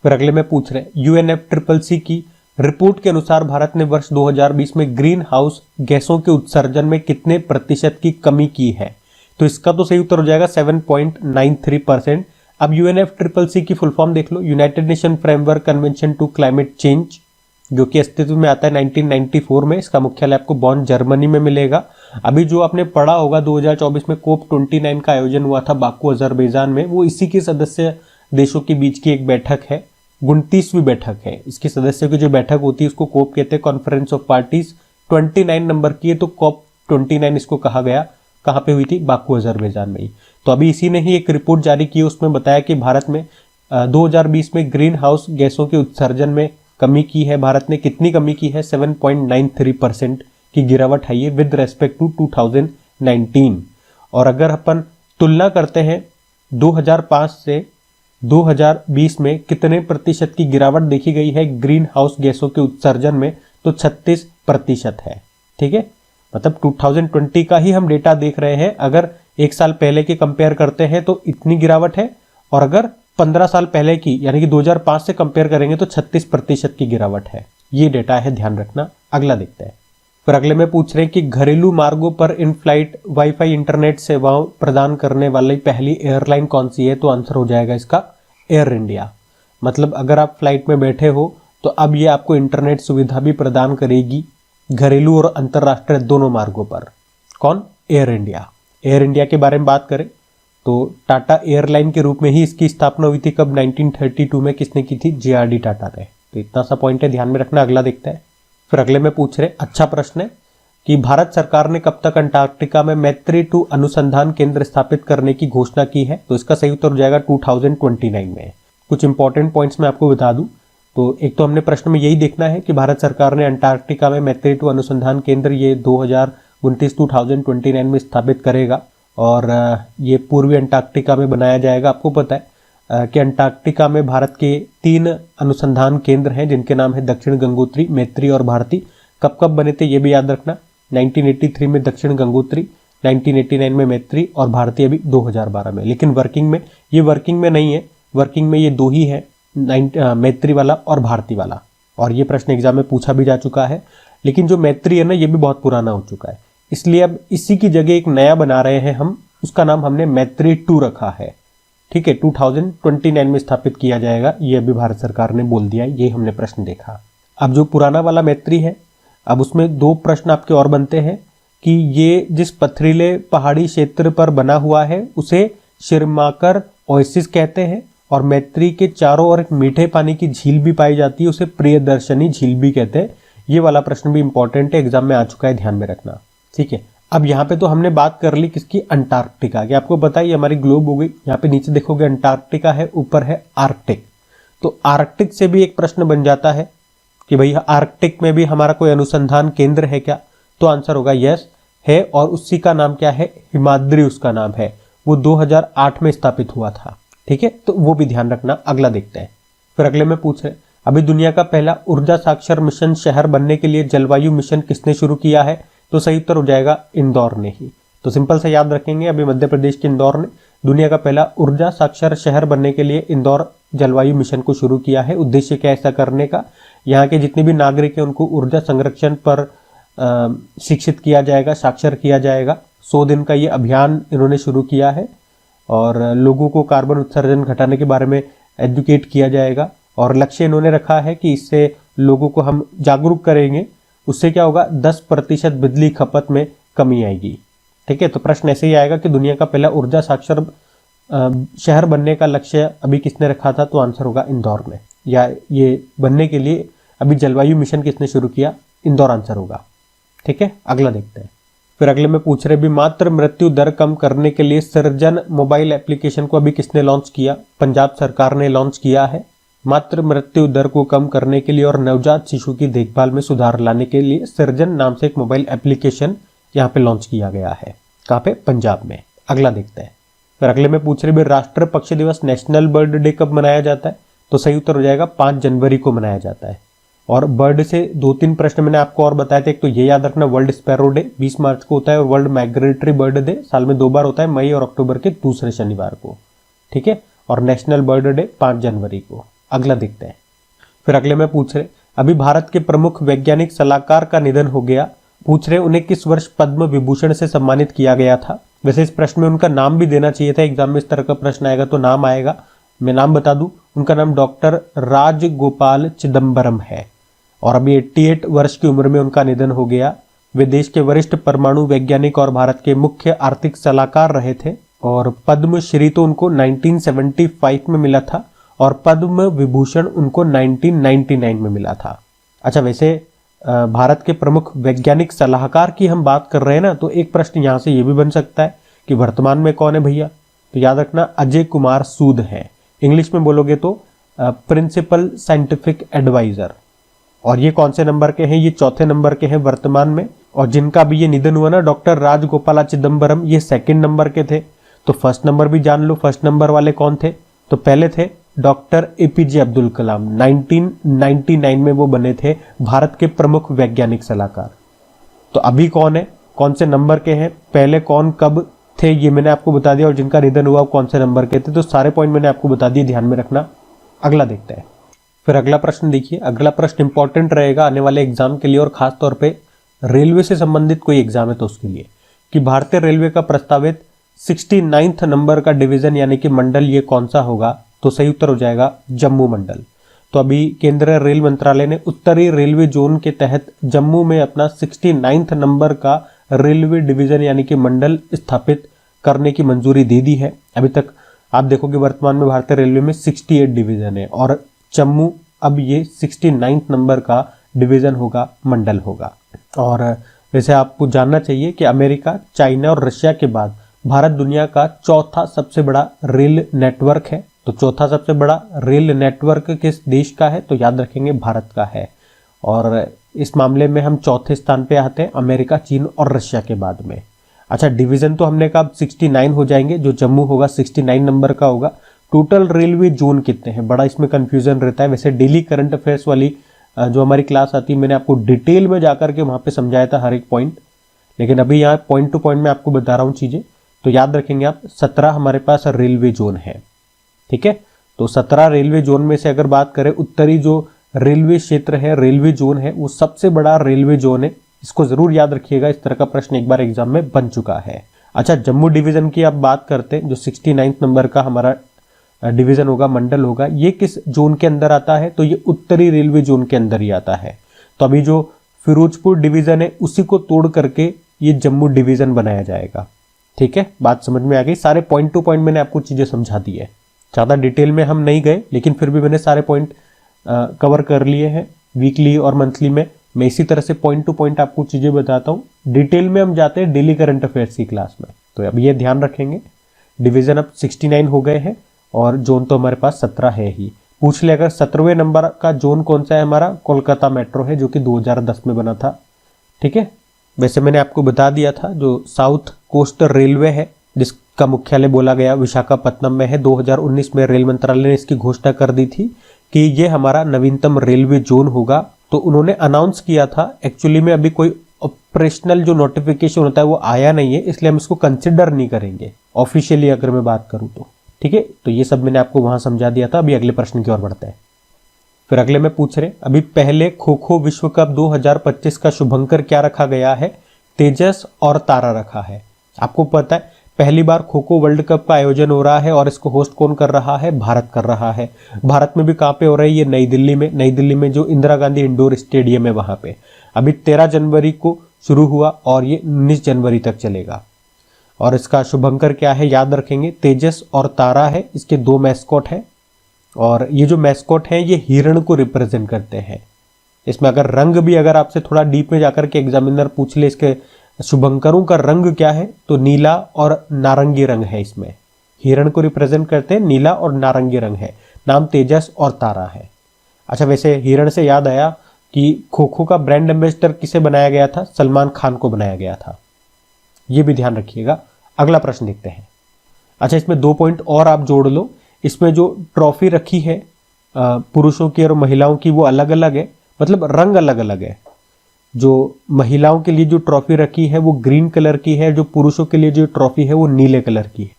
S1: फिर अगले में पूछ रहे UNFCCC की रिपोर्ट के अनुसार भारत ने वर्ष 2020 में ग्रीन हाउस गैसों के उत्सर्जन में कितने प्रतिशत की कमी की है? तो इसका तो सही उत्तर हो जाएगा 7.93%। अब UNFCCC की फुल फॉर्म देख लो, united nation framework convention to climate change, जो कि अस्तित्व में आता है 1994 में। इसका मुख्यालय आपको बॉन जर्मनी में मिलेगा। अभी जो आपने पढ़ा होगा 2024 में COP29 का आयोजन हुआ था बाकू अजरबैजान में, वो इसी के सदस्य देशों के बीच की एक बैठक है, 29वीं बैठक है। इसकी सदस्यों की जो बैठक होती है उसको कोप कहते हैं, कॉन्फ्रेंस ऑफ पार्टीज। 29 नंबर की है तो COP29 इसको कहा गया। कहाँ पे हुई थी? बाकू अजरबैजान में ही। तो अभी इसी ने ही एक रिपोर्ट जारी की, उसमें बताया कि भारत में 2020 में ग्रीन हाउस गैसों के उत्सर्जन में कमी की है। भारत ने कितनी कमी की है? 7.93% की गिरावट है ये विद रेस्पेक्ट टू 2019। और अगर अपन तुलना करते हैं 2005 से 2020 में कितने प्रतिशत की गिरावट देखी गई है ग्रीन हाउस गैसों के उत्सर्जन में, तो 36% है। ठीक है, मतलब 2020 का ही हम डेटा देख रहे हैं। अगर एक साल पहले की कंपेयर करते हैं तो इतनी गिरावट है, और अगर 15 साल पहले की यानी कि 2005 से कंपेयर करेंगे तो 36% की गिरावट है। ये डेटा है, ध्यान रखना। अगला देखते हैं। फिर अगले में पूछ रहे हैं कि घरेलू मार्गों पर इन फ्लाइट वाईफाई इंटरनेट सेवाओं प्रदान करने वाली पहली एयरलाइन कौन सी है? तो आंसर हो जाएगा इसका एयर इंडिया। मतलब अगर आप फ्लाइट में बैठे हो तो अब ये आपको इंटरनेट सुविधा भी प्रदान करेगी घरेलू और अंतरराष्ट्रीय दोनों मार्गों पर। कौन? Air India. एयर इंडिया के बारे में बात करें तो टाटा एयरलाइन के रूप में ही इसकी स्थापना हुई थी। कब? 1932 में। किसने की थी? JRD टाटा ने। तो इतना सा पॉइंट है, ध्यान में रखना। अगला देखते हैं। फिर अगले में पूछ रहे, अच्छा प्रश्न है कि भारत सरकार ने कब तक अंटार्कटिका में मैत्री-2 अनुसंधान केंद्र स्थापित करने की घोषणा की है? तो इसका सही उत्तर हो जाएगा 2029 में। कुछ इंपॉर्टेंट पॉइंट्स मैं आपको बता दूं तो एक तो हमने प्रश्न में यही देखना है कि भारत सरकार ने अंटार्कटिका में मैत्री-2 अनुसंधान केंद्र ये 2029 में स्थापित करेगा, और ये पूर्वी अंटार्कटिका में बनाया जाएगा। आपको पता है कि अंटार्कटिका में भारत के 3 अनुसंधान केंद्र हैं जिनके नाम है दक्षिण गंगोत्री, मैत्री और भारती। कब कब बने थे ये भी याद रखना। 1983 में दक्षिण गंगोत्री, 1989 में मैत्री और भारती अभी 2012 में। लेकिन वर्किंग में नहीं है, वर्किंग में ये 2 ही है, मैत्री वाला और भारती वाला। और ये प्रश्न एग्जाम में पूछा भी जा चुका है। लेकिन जो मैत्री है ना, ये भी बहुत पुराना हो चुका है, इसलिए अब इसी की जगह एक नया बना रहे हैं हम। उसका नाम हमने मैत्री-2 रखा है। ठीक है, 2029 में स्थापित किया जाएगा, ये अभी भारत सरकार ने बोल दिया है। ये हमने प्रश्न देखा। अब जो पुराना वाला मैत्री है, अब उसमें 2 प्रश्न आपके और बनते हैं कि ये जिस पथरीले पहाड़ी क्षेत्र पर बना हुआ है उसे शिरमाकर ओएसिस कहते हैं, और मैत्री के चारों ओर एक मीठे पानी की झील भी पाई जाती है, उसे प्रियदर्शनी झील भी कहते हैं। ये वाला प्रश्न भी इंपॉर्टेंट है, एग्जाम में आ चुका है, ध्यान में रखना। ठीक है, अब यहाँ पे तो हमने बात कर ली किसकी? अंटार्कटिका की। आपको पता है ये हमारी ग्लोब हो गई। यहाँ पे नीचे देखोगे अंटार्कटिका है, ऊपर है आर्कटिक। तो आर्कटिक से भी एक प्रश्न बन जाता है कि भाई आर्कटिक में भी हमारा कोई अनुसंधान केंद्र है क्या? तो आंसर होगा यस है, और उसी का नाम क्या है? हिमाद्री उसका नाम है। वो 2008 में स्थापित हुआ था। ठीक है, तो वो भी ध्यान रखना। अगला देखते हैं। फिर अगले में पूछ रहे, अभी दुनिया का पहला ऊर्जा साक्षर मिशन शहर बनने के लिए जलवायु मिशन किसने शुरू किया है? तो सही उत्तर हो जाएगा इंदौर ने ही। तो सिंपल से याद रखेंगे, अभी मध्य प्रदेश के इंदौर ने दुनिया का पहला ऊर्जा साक्षर शहर बनने के लिए इंदौर जलवायु मिशन को शुरू किया है। उद्देश्य क्या ऐसा करने का? यहाँ के जितने भी नागरिक हैं उनको ऊर्जा संरक्षण पर शिक्षित किया जाएगा, साक्षर किया जाएगा। 100 दिन का ये अभियान इन्होंने शुरू किया है, और लोगों को कार्बन उत्सर्जन घटाने के बारे में एजुकेट किया जाएगा। और लक्ष्य इन्होंने रखा है कि इससे लोगों को हम जागरूक करेंगे, उससे क्या होगा? 10% बिजली खपत में कमी आएगी। ठीक है, तो प्रश्न ऐसे ही आएगा कि दुनिया का पहला ऊर्जा साक्षर शहर बनने का लक्ष्य अभी किसने रखा था? तो आंसर होगा इंदौर ने। या ये बनने के लिए अभी जलवायु मिशन किसने शुरू किया? इंदौर आंसर होगा। ठीक है, अगला देखते हैं। फिर अगले में पूछ रहे भी मातृ मृत्यु दर कम करने के लिए सृजन मोबाइल एप्लीकेशन को अभी किसने लॉन्च किया? पंजाब सरकार ने लॉन्च किया है। मातृ मृत्यु दर को कम करने के लिए और नवजात शिशु की देखभाल में सुधार लाने के लिए सृजन नाम से एक मोबाइल एप्लीकेशन यहाँ पे लॉन्च किया गया है। कहाँ पे? पंजाब में। अगला देखते हैं। फिर अगले में पूछ रहे भी राष्ट्र पक्षी दिवस नेशनल बर्ड डे कब मनाया जाता है? तो सही उत्तर हो जाएगा 5 जनवरी को मनाया जाता है। और बर्ड से 2-3 प्रश्न मैंने आपको और बताए थे। एक तो ये याद रखना, वर्ल्ड स्पैरो डे 20 मार्च को होता है और वर्ल्ड माइग्रेटरी बर्ड डे साल में 2 बार होता है, मई और अक्टूबर के दूसरे शनिवार को, ठीक है। और नेशनल बर्ड डे 5 जनवरी को। अगला देखते हैं। फिर अगले में पूछ रहे, अभी भारत के प्रमुख वैज्ञानिक सलाहकार का निधन हो गया, पूछ रहे उन्हें किस वर्ष पद्म विभूषण से सम्मानित किया गया था। वैसे इस प्रश्न में उनका नाम भी देना चाहिए था, एग्जाम में इस तरह का प्रश्न आएगा तो नाम आएगा। मैं नाम बता दूं, उनका नाम डॉक्टर राजगोपाल चिदम्बरम है और अभी 88 वर्ष की उम्र में उनका निधन हो गया। वे देश के वरिष्ठ परमाणु वैज्ञानिक और भारत के मुख्य आर्थिक सलाहकार रहे थे और पद्मश्री तो उनको 1975 में मिला था और पद्म विभूषण उनको 1999 में मिला था। अच्छा, वैसे भारत के प्रमुख वैज्ञानिक सलाहकार की हम बात कर रहे हैं ना, तो एक प्रश्न यहां से ये भी बन सकता है कि वर्तमान में कौन है भैया, तो याद रखना अजय कुमार सूद है। इंग्लिश में बोलोगे तो प्रिंसिपल साइंटिफिक एडवाइजर। और ये कौन से नंबर के हैं, ये 4थे नंबर के हैं वर्तमान में। और जिनका भी ये निधन हुआ ना, डॉक्टर राजगोपाल चिदम्बरम, ये 2nd नंबर के थे। तो 1st नंबर भी जान लो, 1st नंबर वाले कौन थे, तो पहले थे डॉक्टर एपीजे अब्दुल कलाम। 1999 में वो बने थे भारत के प्रमुख वैज्ञानिक सलाहकार। तो अभी कौन है, कौन से नंबर के हैं, पहले कौन कब थे, ये मैंने आपको बता दिया, और जिनका निधन हुआ कौन से नंबर के थे। तो सारे पॉइंट मैंने आपको बता दिए, ध्यान में रखना। अगला देखते हैं। फिर अगला प्रश्न देखिए। अगला प्रश्न इंपॉर्टेंट रहेगा आने वाले एग्जाम के लिए और खास तौर पे रेलवे से संबंधित कोई एग्जाम है तो उसके लिए, कि भारतीय रेलवे का प्रस्तावित 69th नंबर का डिवीजन यानी कि मंडल ये कौन सा होगा, तो सही उत्तर हो जाएगा जम्मू मंडल। तो अभी केंद्रीय रेल मंत्रालय ने उत्तरी रेलवे जोन के तहत जम्मू में अपना 69th नंबर का रेलवे डिवीजन यानी कि मंडल स्थापित करने की मंजूरी दे दी है। अभी तक आप देखोगे वर्तमान में भारतीय रेलवे में 68 डिवीजन है और जम्मू अब ये 69th नंबर का डिवीजन होगा, मंडल होगा। और वैसे आपको जानना चाहिए कि अमेरिका, चाइना और रशिया के बाद भारत दुनिया का 4था सबसे बड़ा रेल नेटवर्क है। तो 4था सबसे बड़ा रेल नेटवर्क किस देश का है, तो याद रखेंगे भारत का है। और इस मामले में हम 4थे स्थान पे आते हैं, अमेरिका, चीन और रशिया के बाद में। अच्छा, डिवीजन तो हमने कहा 69 हो जाएंगे, जो जम्मू होगा 69 नंबर का होगा। टोटल रेलवे जोन कितने हैं, बड़ा इसमें कंफ्यूजन रहता है। वैसे डेली करंट अफेयर्स वाली जो हमारी क्लास आती है, मैंने आपको डिटेल में जाकर के वहां पे समझाया था हर एक पॉइंट, लेकिन अभी यहाँ पॉइंट टू पॉइंट में आपको बता रहा हूँ चीजें। तो याद रखेंगे आप, 17 हमारे पास रेलवे जोन है, ठीक है। तो 17 रेलवे जोन में से अगर बात करें, उत्तरी जो रेलवे क्षेत्र है, रेलवे जोन है, वो सबसे बड़ा रेलवे जोन है। इसको जरूर याद रखिएगा, इस तरह का प्रश्न एक बार एग्जाम में बन चुका है। अच्छा, जम्मू डिवीजन की आप बात करते हैं, जो 69th नंबर का हमारा डिवीजन होगा, मंडल होगा, ये किस जोन के अंदर आता है, तो ये उत्तरी रेलवे जोन के अंदर ही आता है। तो अभी जो फिरोजपुर डिवीजन है उसी को तोड़ करके ये जम्मू डिवीजन बनाया जाएगा, ठीक है। बात समझ में आ गई, सारे पॉइंट टू पॉइंट मैंने आपको चीजें समझा दी है, ज्यादा डिटेल में हम नहीं गए, लेकिन फिर भी मैंने सारे पॉइंट कवर कर लिए हैं वीकली और मंथली में। मैं इसी तरह से पॉइंट टू पॉइंट आपको चीजें बताता हूँ। डिटेल में हम जाते हैं डेली करंट अफेयर्स की क्लास में। तो अब ये ध्यान रखेंगे, डिवीजन अब 69 हो गए हैं और जोन तो हमारे पास 17 है ही। पूछ ले अगर 17वें नंबर का जोन कौन सा है, हमारा कोलकाता मेट्रो है, जो कि 2010 में बना था, ठीक है। वैसे मैंने आपको बता दिया था, जो साउथ कोस्ट रेलवे है जिसका मुख्यालय बोला गया विशाखापत्तनम में है, 2019 में रेल मंत्रालय ने इसकी घोषणा कर दी थी कि ये हमारा नवीनतम रेलवे जोन होगा। तो उन्होंने अनाउंस किया था, एक्चुअली में अभी कोई ऑपरेशनल जो नोटिफिकेशन होता है वो आया नहीं है, इसलिए हम इसको कंसिडर नहीं करेंगे ऑफिशियली अगर मैं बात करूं तो, ठीक है। तो ये सब मैंने आपको वहां समझा दिया था। अभी अगले प्रश्न की ओर बढ़ते हैं। फिर अगले में पूछ रहे, अभी पहले खो खो विश्व कप 2025 का शुभंकर क्या रखा गया है, तेजस और तारा रखा है। आपको पता है पहली बार खो खो वर्ल्ड कप का आयोजन हो रहा है और इसको होस्ट कौन कर रहा है, भारत कर रहा है। भारत में भी कहां पे हो रहा है, ये नई दिल्ली में। नई दिल्ली में जो इंदिरा गांधी इंडोर स्टेडियम है वहां पे। अभी 13 जनवरी को शुरू हुआ और ये 19 जनवरी तक चलेगा। और इसका शुभंकर क्या है, याद रखेंगे, तेजस और तारा है। इसके 2 मैस्कॉट है और ये जो मैस्कॉट है ये हिरण को रिप्रेजेंट करते हैं। इसमें अगर रंग भी अगर आपसे थोड़ा डीप में जाकर के एग्जामिनर पूछ ले इसके शुभंकरों का रंग क्या है, तो नीला और नारंगी रंग है। इसमें हिरण को रिप्रेजेंट करते हैं, नीला और नारंगी रंग है। नाम तेजस और तारा है। अच्छा, वैसे हिरण से याद आया कि खो खो का ब्रांड एम्बेसडर किसे बनाया गया था, सलमान खान को बनाया गया था, ये भी ध्यान रखिएगा। अगला प्रश्न देखते हैं। अच्छा, इसमें 2 पॉइंट और आप जोड़ लो। इसमें जो ट्रॉफी रखी है पुरुषों की और महिलाओं की वो अलग अलग है, मतलब रंग अलग अलग है। जो महिलाओं के लिए जो ट्रॉफी रखी है वो ग्रीन कलर की है, जो पुरुषों के लिए जो ट्रॉफी है वो नीले कलर की है।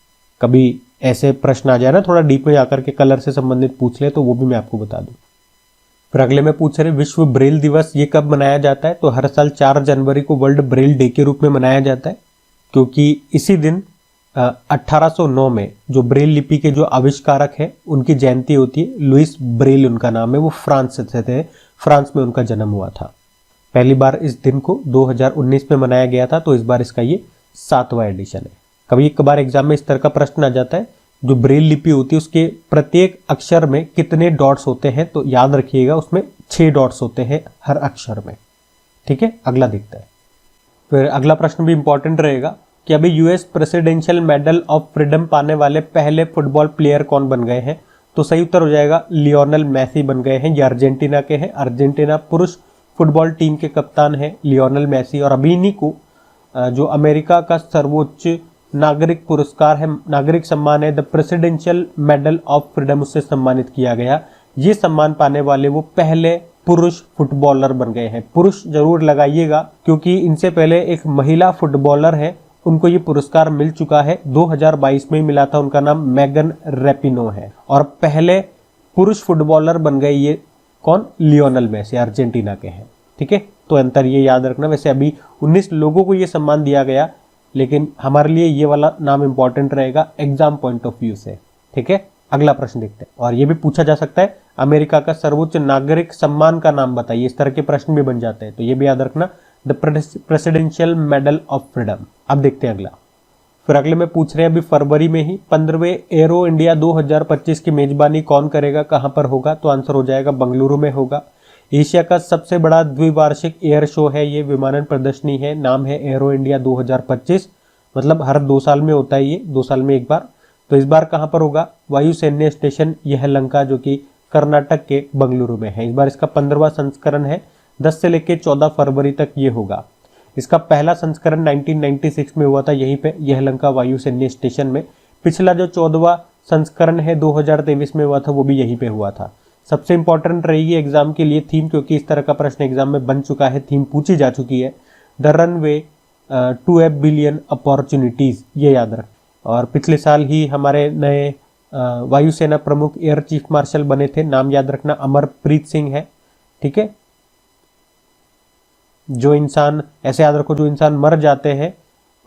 S1: कभी ऐसे प्रश्न आ जाए ना, थोड़ा डीप में जाकर के कलर से संबंधित पूछ ले, तो वो भी मैं आपको बता दूं। फिर अगले में पूछ रहे विश्व ब्रेल दिवस ये कब मनाया जाता है? तो हर साल 4 जनवरी को वर्ल्ड ब्रेल डे के रूप में मनाया जाता है, क्योंकि इसी दिन 1809 में जो ब्रेल लिपि के जो आविष्कारक है उनकी जयंती होती है। लुइस ब्रेल उनका नाम है, वो फ्रांस से थे, फ्रांस में उनका जन्म हुआ था। पहली बार इस दिन को 2019 में मनाया गया था, तो इस बार इसका ये 7वां एडिशन है। कभी कभार एग्जाम में इस तरह का प्रश्न आ जाता है, जो ब्रेल लिपि होती है उसके प्रत्येक अक्षर में कितने डॉट्स होते हैं? तो याद रखिएगा उसमें 6 डॉट्स होते हैं हर अक्षर में। ठीक है, अगला देखते हैं। फिर अगला प्रश्न भी इंपॉर्टेंट रहेगा कि अभी US presidential medal of freedom पाने वाले पहले फुटबॉल प्लेयर कौन बन गए हैं? तो सही उत्तर हो जाएगा लियोनेल मेसी बन गए हैं। ये अर्जेंटीना के हैं। अर्जेंटीना पुरुष फुटबॉल टीम के कप्तान हैं लियोनेल मेसी। और अभी इन्हीं को जो अमेरिका का सर्वोच्च नागरिक पुरस्कार है, नागरिक सम्मान है, the presidential medal of freedom, उससे सम्मानित किया गया। ये सम्मान पाने वाले वो पहले पुरुष फुटबॉलर बन गए हैं। पुरुष जरूर लगाइएगा, क्योंकि इनसे पहले एक महिला फुटबॉलर है, उनको ये पुरस्कार मिल चुका है। 2022 में मिला था। उनका नाम मेगन रैपिनो है। और पहले पुरुष फुटबॉलर बन गए ये कौन? लियोनेल मेसी, अर्जेंटीना के हैं। ठीक है, तो अंतर ये याद रखना। वैसे अभी 19 लोगों को ये सम्मान दिया गया, लेकिन हमारे लिए ये वाला नाम इंपॉर्टेंट रहेगा एग्जाम पॉइंट ऑफ व्यू से। ठीक है, अगला प्रश्न देखते हैं। और ये भी पूछा जा सकता है, अमेरिका का सर्वोच्च नागरिक सम्मान का नाम बताइए। इस तरह के प्रश्न भी बन जाते हैं, तो ये भी याद रखना, the presidential medal of freedom. अब देखते हैं अगला। फिर अगले में पूछ रहे हैं अभी फरवरी में ही 15वें एरो इंडिया 2025 की मेजबानी कौन करेगा, कहां पर होगा? तो आंसर हो जाएगा बेंगलुरु में होगा। एशिया का सबसे बड़ा द्विवार्षिक एयर शो है, ये विमानन प्रदर्शनी है, नाम है एरो इंडिया 2025। मतलब हर 2 साल में होता है ये, 2 साल में एक बार। तो इस बार कहां पर होगा? वायु सैन्य स्टेशन यलहंका, जो कि कर्नाटक के बेंगलुरु में है। इस बार इसका 15वां संस्करण है। 10 से लेकर 14 फरवरी तक ये होगा। इसका पहला संस्करण 1996 में हुआ था यहीं पे यलहंका वायु सैन्य स्टेशन में। पिछला जो 14वां संस्करण है 2023 में हुआ था, वो भी यहीं पे हुआ था। सबसे इंपॉर्टेंट रहेगी एग्जाम के लिए थीम, क्योंकि इस तरह का प्रश्न एग्जाम में बन चुका है, थीम पूछी जा चुकी है, the runway to a billion opportunities, ये याद रख। और पिछले साल ही हमारे नए वायुसेना प्रमुख एयर चीफ मार्शल बने थे, नाम याद रखना अमरप्रीत सिंह है। ठीक है, जो इंसान, ऐसे याद रखो, जो इंसान मर जाते हैं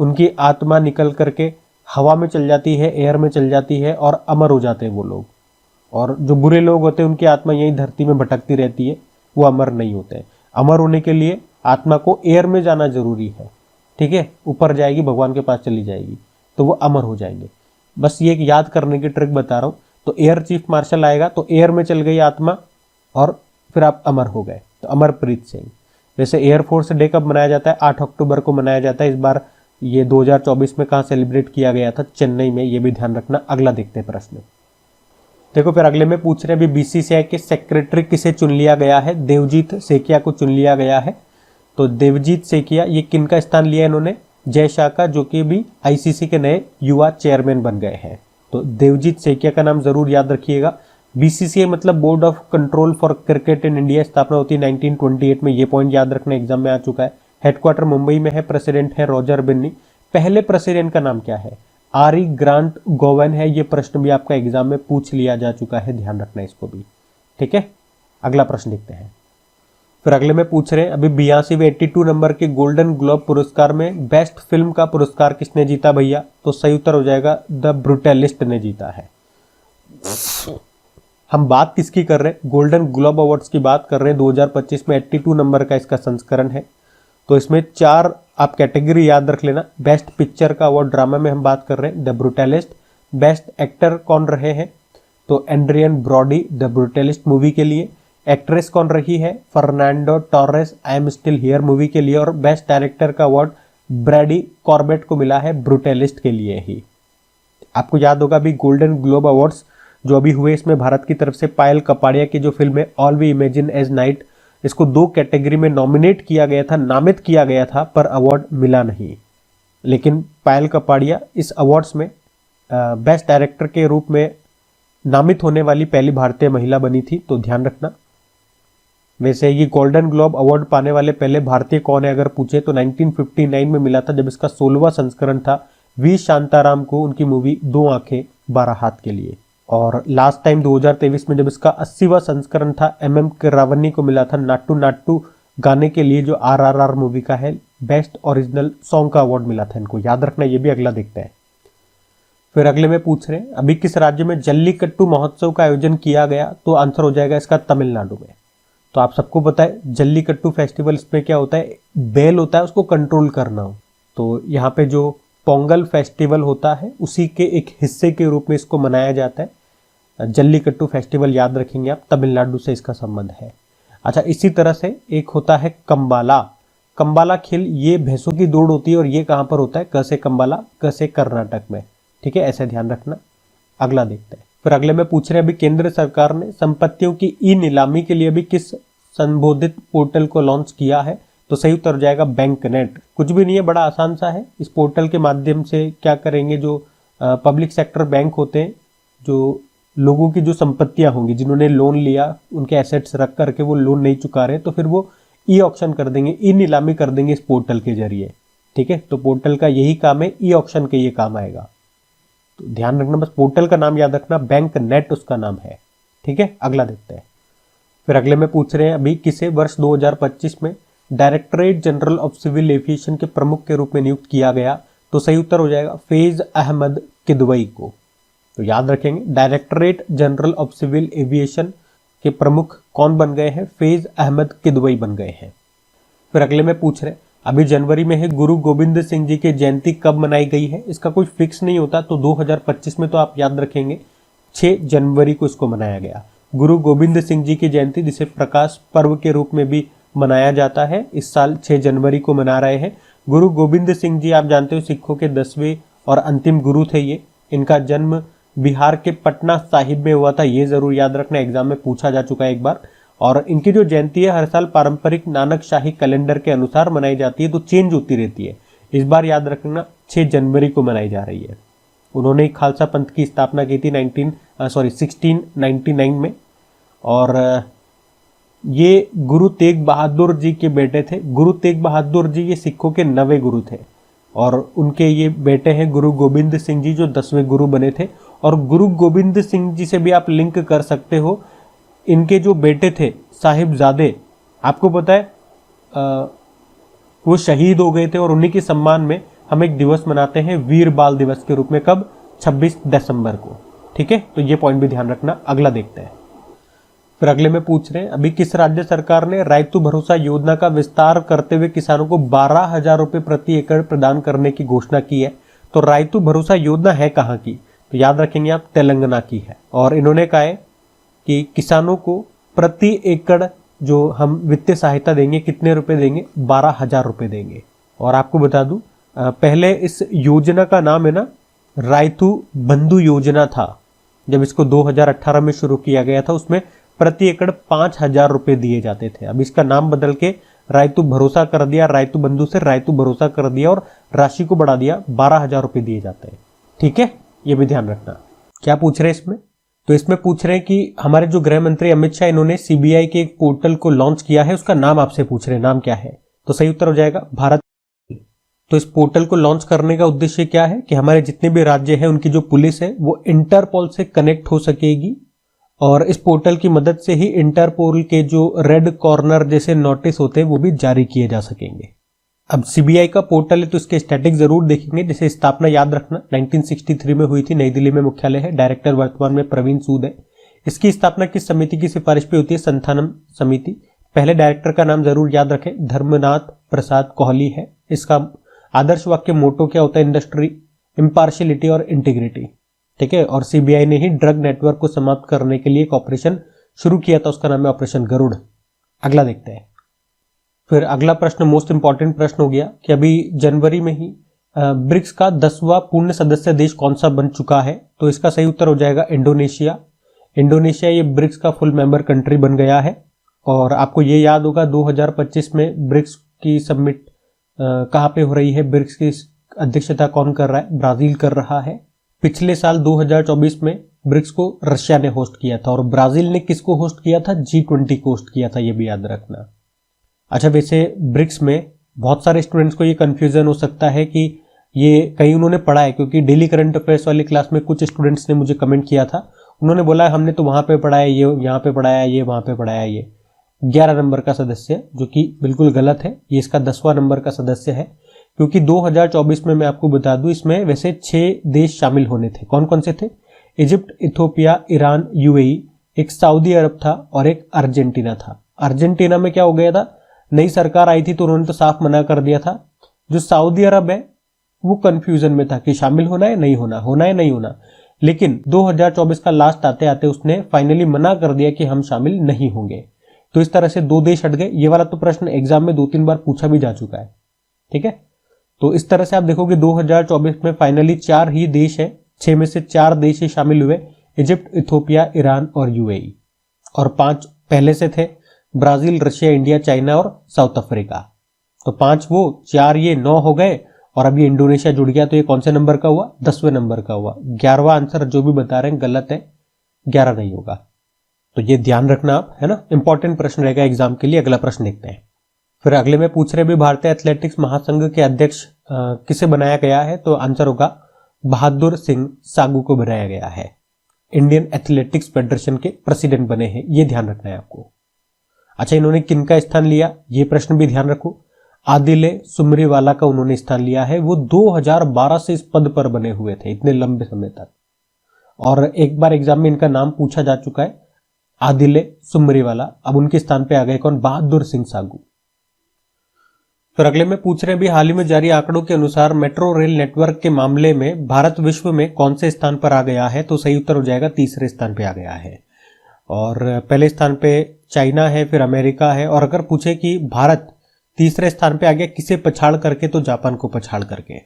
S1: उनकी आत्मा निकल करके हवा में चल जाती है, एयर में चल जाती है और अमर हो जाते हैं वो लोग। और जो बुरे लोग होते हैं उनकी आत्मा यही धरती में भटकती रहती है, वो अमर नहीं होते। अमर होने के लिए आत्मा को एयर में जाना जरूरी है। ठीक है, ऊपर जाएगी, भगवान के पास चली जाएगी, तो वो अमर हो जाएंगे। बस ये एक याद करने की ट्रिक बता रहा हूं। तो एयर चीफ मार्शल आएगा तो एयर में चल गई आत्मा और फिर आप अमर हो गए, तो अमरप्रीत सिंह। वैसे एयरफोर्स डे कब मनाया जाता है? 8 अक्टूबर को मनाया जाता है। इस बार ये 2024 में कहां सेलिब्रेट किया गया था? चेन्नई में, ये भी ध्यान रखना। अगला देखते हैं प्रश्न। देखो फिर अगले में पूछ रहे हैं अभी बीसीसीआई के सेक्रेटरी किसे चुन लिया गया है? देवजीत सेकिया को चुन लिया गया है। तो देवजीत सेकिया ये किन का स्थान लिया इन्होंने? जय शाह का, जो कि भी आईसीसी के नए युवा चेयरमैन बन गए हैं। तो देवजीत सेकिया का नाम जरूर याद रखिएगा। बीसीसीआई मतलब board of control for cricket in India, स्थापना होती है 1928 में। ये पॉइंट याद रखना, एग्जाम में आ चुका है। हेडक्वार्टर मुंबई में है। प्रेसिडेंट है रॉजर बिन्नी। पहले प्रेसिडेंट का नाम क्या है? आरी ग्रांट गोवन है। ये प्रश्न भी आपका एग्जाम में पूछ लिया जा चुका है, ध्यान रखना इसको भी। ठीक है, अगला प्रश्न देखते हैं। फिर अगले में पूछ रहे हैं अभी 82वें 82 नंबर के गोल्डन ग्लोब पुरस्कार में बेस्ट फिल्म का पुरस्कार किसने जीता भैया? तो सही उत्तर हो जाएगा द ब्रूटलिस्ट ने जीता है। हम बात किसकी कर रहे हैं? गोल्डन ग्लोब अवार्ड्स की बात कर रहे हैं। 2025 में 82 नंबर का इसका संस्करण है। तो इसमें 4 आप कैटेगरी याद रख लेना। बेस्ट पिक्चर का अवार्ड ड्रामा में हम बात कर रहे हैं, द ब्रूटलिस्ट। बेस्ट एक्टर कौन रहे हैं? तो Adrien Brody, the Brutalist movie के लिए। एक्ट्रेस कौन रही है? Fernando Torres, I am still here movie के लिए। और बेस्ट डायरेक्टर का अवार्ड ब्रैडी कॉर्बेट को मिला है ब्रूटलिस्ट के लिए ही। आपको याद होगा अभी गोल्डन ग्लोब अवार्ड्स जो अभी हुए, इसमें भारत की तरफ से पायल कपाड़िया की जो फिल्म है all we imagine as night, इसको 2 कैटेगरी में नॉमिनेट किया गया था, नामित किया गया था, पर अवार्ड मिला नहीं। लेकिन पायल कपाड़िया इस अवार्ड्स में बेस्ट डायरेक्टर के रूप में नामित होने वाली पहली भारतीय महिला बनी थी, तो ध्यान रखना। वैसे ये गोल्डन ग्लोब अवार्ड पाने वाले पहले भारतीय कौन है अगर पूछे तो 1959 में मिला था, जब इसका 16वां संस्करण था वी शांताराम को, उनकी मूवी 2 आंखें 12 हाथ के लिए। और लास्ट टाइम 2023 में जब इसका 80वां संस्करण था MM कीरावनी को मिला था नाट्टू नाट्टू गाने के लिए, जो RRR मूवी का है, बेस्ट ओरिजिनल सॉन्ग का अवार्ड मिला था इनको, याद रखना। ये भी अगला देखते हैं। फिर अगले में पूछ रहे हैं अभी किस राज्य में जल्लीकट्टू महोत्सव का आयोजन किया गया, तो आंसर हो जाएगा इसका तमिलनाडु में। तो आप सबको पता है जल्लीकट्टू फेस्टिवल, इसमें क्या होता है, बैल होता है उसको कंट्रोल करना हो, तो यहाँ पे जो पोंगल फेस्टिवल होता है उसी के एक हिस्से के रूप में इसको मनाया जाता है। जल्लीकट्टू फेस्टिवल याद रखेंगे आप, तमिलनाडु से इसका संबंध है। अच्छा, इसी तरह से एक होता है कंबाला। कंबाला खेल, ये भैंसों की दौड़ होती है और ये कहाँ पर होता है, कैसे कंबाला, कैसे कर्नाटक में, ठीक है, ऐसे ध्यान रखना। अगला देखते हैं। फिर अगले में पूछ रहे हैं अभी केंद्र सरकार ने संपत्तियों की ई नीलामी के लिए अभी किस संबोधित पोर्टल को लॉन्च किया है, तो सही उत्तर हो जाएगा बैंक नेट। कुछ भी नहीं है, बड़ा आसान सा है। इस पोर्टल के माध्यम से क्या करेंगे, जो पब्लिक सेक्टर बैंक होते हैं, जो लोगों की जो संपत्तियां होंगी, जिन्होंने लोन लिया, उनके एसेट्स रख करके वो लोन नहीं चुका रहे, तो फिर वो ई ऑक्शन कर देंगे, ई नीलामी कर देंगे इस पोर्टल के जरिए, ठीक है। तो पोर्टल का यही काम है, ई ऑक्शन के ये काम आएगा, तो ध्यान रखना, बस पोर्टल का नाम याद रखना, बैंक नेट उसका नाम है, ठीक है। अगला देखते हैं। फिर अगले में पूछ रहे हैं अभी किसे वर्ष 2025 में directorate general of civil aviation के प्रमुख के रूप में नियुक्त किया गया, तो सही उत्तर हो जाएगा फैज अहमद किदवई को। तो याद रखेंगे directorate general of civil aviation के प्रमुख कौन बन गए हैं, फैज अहमद किदवई बन गए हैं। फिर अगले में पूछ रहे हैं अभी जनवरी में है गुरु गोविंद सिंह जी की जयंती कब मनाई गई है, इसका कोई फिक्स नहीं होता, तो 2025 में तो आप याद रखेंगे 6 जनवरी को इसको मनाया गया। गुरु गोविंद सिंह जी की जयंती, जिसे प्रकाश पर्व के रूप में भी मनाया जाता है, इस साल 6 जनवरी को मना रहे हैं। गुरु गोविंद सिंह जी आप जानते हो सिखों के 10वें और अंतिम गुरु थे ये। इनका जन्म बिहार के पटना साहिब में हुआ था, ये जरूर याद रखना, एग्जाम में पूछा जा चुका है एक बार। और इनकी जो जयंती है हर साल पारंपरिक नानक शाही कैलेंडर के अनुसार मनाई जाती है, तो चेंज होती रहती है। इस बार याद रखना 6 जनवरी को मनाई जा रही है। उन्होंने खालसा पंथ की स्थापना की थी 1699 में, और ये गुरु तेग बहादुर जी के बेटे थे। गुरु तेग बहादुर जी ये सिखों के 9वें गुरु थे, और उनके ये बेटे हैं गुरु गोविंद सिंह जी, जो 10वें गुरु बने थे। और गुरु गोविंद सिंह जी से भी आप लिंक कर सकते हो, इनके जो बेटे थे साहिबजादे, आपको पता है वो शहीद हो गए थे, और उन्हीं के सम्मान में हम एक दिवस मनाते हैं वीर बाल दिवस के रूप में, कब, 26 दिसंबर को, ठीक है। तो ये पॉइंट भी ध्यान रखना। अगला देखते हैं। फिर अगले में पूछ रहे हैं अभी किस राज्य सरकार ने रायतु भरोसा योजना का विस्तार करते हुए किसानों को 12,000 रुपए प्रति एकड़ प्रदान करने की घोषणा की है। तो रायतु भरोसा योजना है कहाँ की, तो याद रखेंगे आप, तेलंगाना की है। और इन्होंने कहा है कि किसानों को प्रति एकड़ जो हम वित्तीय सहायता देंगे, कितने रुपए देंगे, 12,000 रुपए देंगे। और आपको बता दूं पहले इस योजना का नाम है ना रायतु बंधु योजना था। जब इसको 2018 में शुरू किया गया था, उसमें प्रति एकड़ 5,000 रुपए दिए जाते थे। अब इसका नाम बदल के रायतु भरोसा कर दिया, रायतु बंधु से रायतु भरोसा कर दिया, और राशि को बढ़ा दिया, 12,000 रुपए दिए जाते हैं, ठीक है। ये भी ध्यान रखना। क्या पूछ रहे हैं इसमें, तो इसमें पूछ रहे हैं कि हमारे जो गृह मंत्री अमित शाह, इन्होंने सीबीआई के एक पोर्टल को लॉन्च किया है, उसका नाम आपसे पूछ रहे हैं, नाम क्या है, तो सही उत्तर हो जाएगा भारत। तो इस पोर्टल को लॉन्च करने का उद्देश्य क्या है कि हमारे जितने भी राज्य हैं उनकी जो पुलिस है वो इंटरपोल से कनेक्ट हो सकेगी, और इस पोर्टल की मदद से ही इंटरपोल के जो रेड कॉर्नर जैसे नोटिस होते हैं वो भी जारी किए जा सकेंगे। अब सीबीआई का पोर्टल है तो इसके स्टैटिक जरूर देखेंगे। जैसे स्थापना याद रखना 1963 में हुई थी, नई दिल्ली में मुख्यालय है, डायरेक्टर वर्तमान में प्रवीण सूद है। इसकी स्थापना किस समिति की सिफारिश पे होती है, संथानम समिति। पहले डायरेक्टर का नाम जरूर याद रखें, धर्मनाथ प्रसाद कोहली है। इसका आदर्श वाक्य मोटो क्या होता है, इंडस्ट्री, इम्पार्शियलिटी और इंटीग्रिटी, ठीक है। और सीबीआई ने ही ड्रग नेटवर्क को समाप्त करने के लिए एक ऑपरेशन शुरू किया था, उसका नाम है ऑपरेशन गरुड़। अगला देखते हैं। फिर अगला प्रश्न मोस्ट इंपॉर्टेंट प्रश्न हो गया कि अभी जनवरी में ही ब्रिक्स का 10वां पूर्ण सदस्य देश कौन सा बन चुका है, तो इसका सही उत्तर हो जाएगा इंडोनेशिया। इंडोनेशिया ये ब्रिक्स का फुल मेंबर कंट्री बन गया है। और आपको ये याद होगा 2025 में ब्रिक्स की समिट कहाँ पे हो रही है, ब्रिक्स की अध्यक्षता कौन कर रहा है, ब्राजील कर रहा है। पिछले साल 2024 में ब्रिक्स को रशिया ने होस्ट किया था और ब्राजील ने किसको होस्ट किया था, G20 को होस्ट किया था, ये भी याद रखना। अच्छा, वैसे ब्रिक्स में बहुत सारे स्टूडेंट्स को ये कंफ्यूजन हो सकता है कि ये कहीं उन्होंने पढ़ा है, क्योंकि डेली करंट अफेयर्स वाली क्लास में कुछ स्टूडेंट्स ने मुझे कमेंट किया था, उन्होंने बोला हमने तो वहां पे पढ़ा है, ये यहाँ पे पढ़ाया, ये वहां पे पढ़ाया। ये 11 नंबर का सदस्य, जो कि बिल्कुल गलत है, ये इसका 10वां नंबर का सदस्य है, क्योंकि 2024 में मैं आपको बता दूं इसमें वैसे 6 देश शामिल होने थे। कौन कौन से थे? इजिप्ट, इथियोपिया, ईरान, यूएई, एक सऊदी अरब था और एक अर्जेंटीना था। अर्जेंटीना में क्या हो गया था, नई सरकार आई थी तो उन्होंने तो साफ मना कर दिया था। जो सऊदी अरब है वो कंफ्यूजन में था कि शामिल होना है नहीं होना, होना है नहीं होना, लेकिन 2024 का लास्ट आते आते उसने फाइनली मना कर दिया कि हम शामिल नहीं होंगे। तो इस तरह से 2 देश हट गए। ये वाला तो प्रश्न एग्जाम में 2-3 बार पूछा भी जा चुका है, ठीक है। तो इस तरह से आप देखोगे 2024 में फाइनली 4 ही देश है, 6 में से 4 देश ही शामिल हुए, इजिप्ट, इथियोपिया, ईरान और यूएई, और 5 पहले से थे, ब्राजील, रशिया, इंडिया, चाइना और साउथ अफ्रीका। तो 5 वो, 4 ये, 9 हो गए, और अभी इंडोनेशिया जुड़ गया, तो ये कौन से नंबर का हुआ, 10वें नंबर का हुआ। 11वां आंसर जो भी बता रहे हैं गलत है, 11 नहीं होगा। तो ये ध्यान रखना आप, है ना, इंपॉर्टेंट प्रश्न रहेगा एग्जाम के लिए। अगला प्रश्न देखते हैं। फिर अगले में पूछ रहे भी भारतीय एथलेटिक्स महासंघ के अध्यक्ष किसे बनाया गया है, तो आंसर होगा बहादुर सिंह सागू को बनाया गया है। इंडियन एथलेटिक्स फेडरेशन के प्रेसिडेंट बने हैं, ये ध्यान रखना है आपको। अच्छा, इन्होंने किनका स्थान लिया, ये प्रश्न भी ध्यान रखो। आदिले सुमरीवाला का उन्होंने स्थान लिया है। वो 2012 से इस पद पर बने हुए थे, इतने लंबे समय तक, और एक बार एग्जाम में इनका नाम पूछा जा चुका है, आदिले सुमरीवाला। अब उनके स्थान पे आ गए कौन, बहादुर सिंह सागू। फिर अगले में पूछ रहे हैं भी हाल ही में जारी आंकड़ों के अनुसार मेट्रो रेल नेटवर्क के मामले में भारत विश्व में कौन से स्थान पर आ गया है, तो सही उत्तर हो जाएगा तीसरे स्थान पे आ गया है। और पहले स्थान पे चाइना है, फिर अमेरिका है, और अगर पूछे कि भारत तीसरे स्थान पे आ गया किसे पछाड़ करके, तो जापान को पछाड़ करके,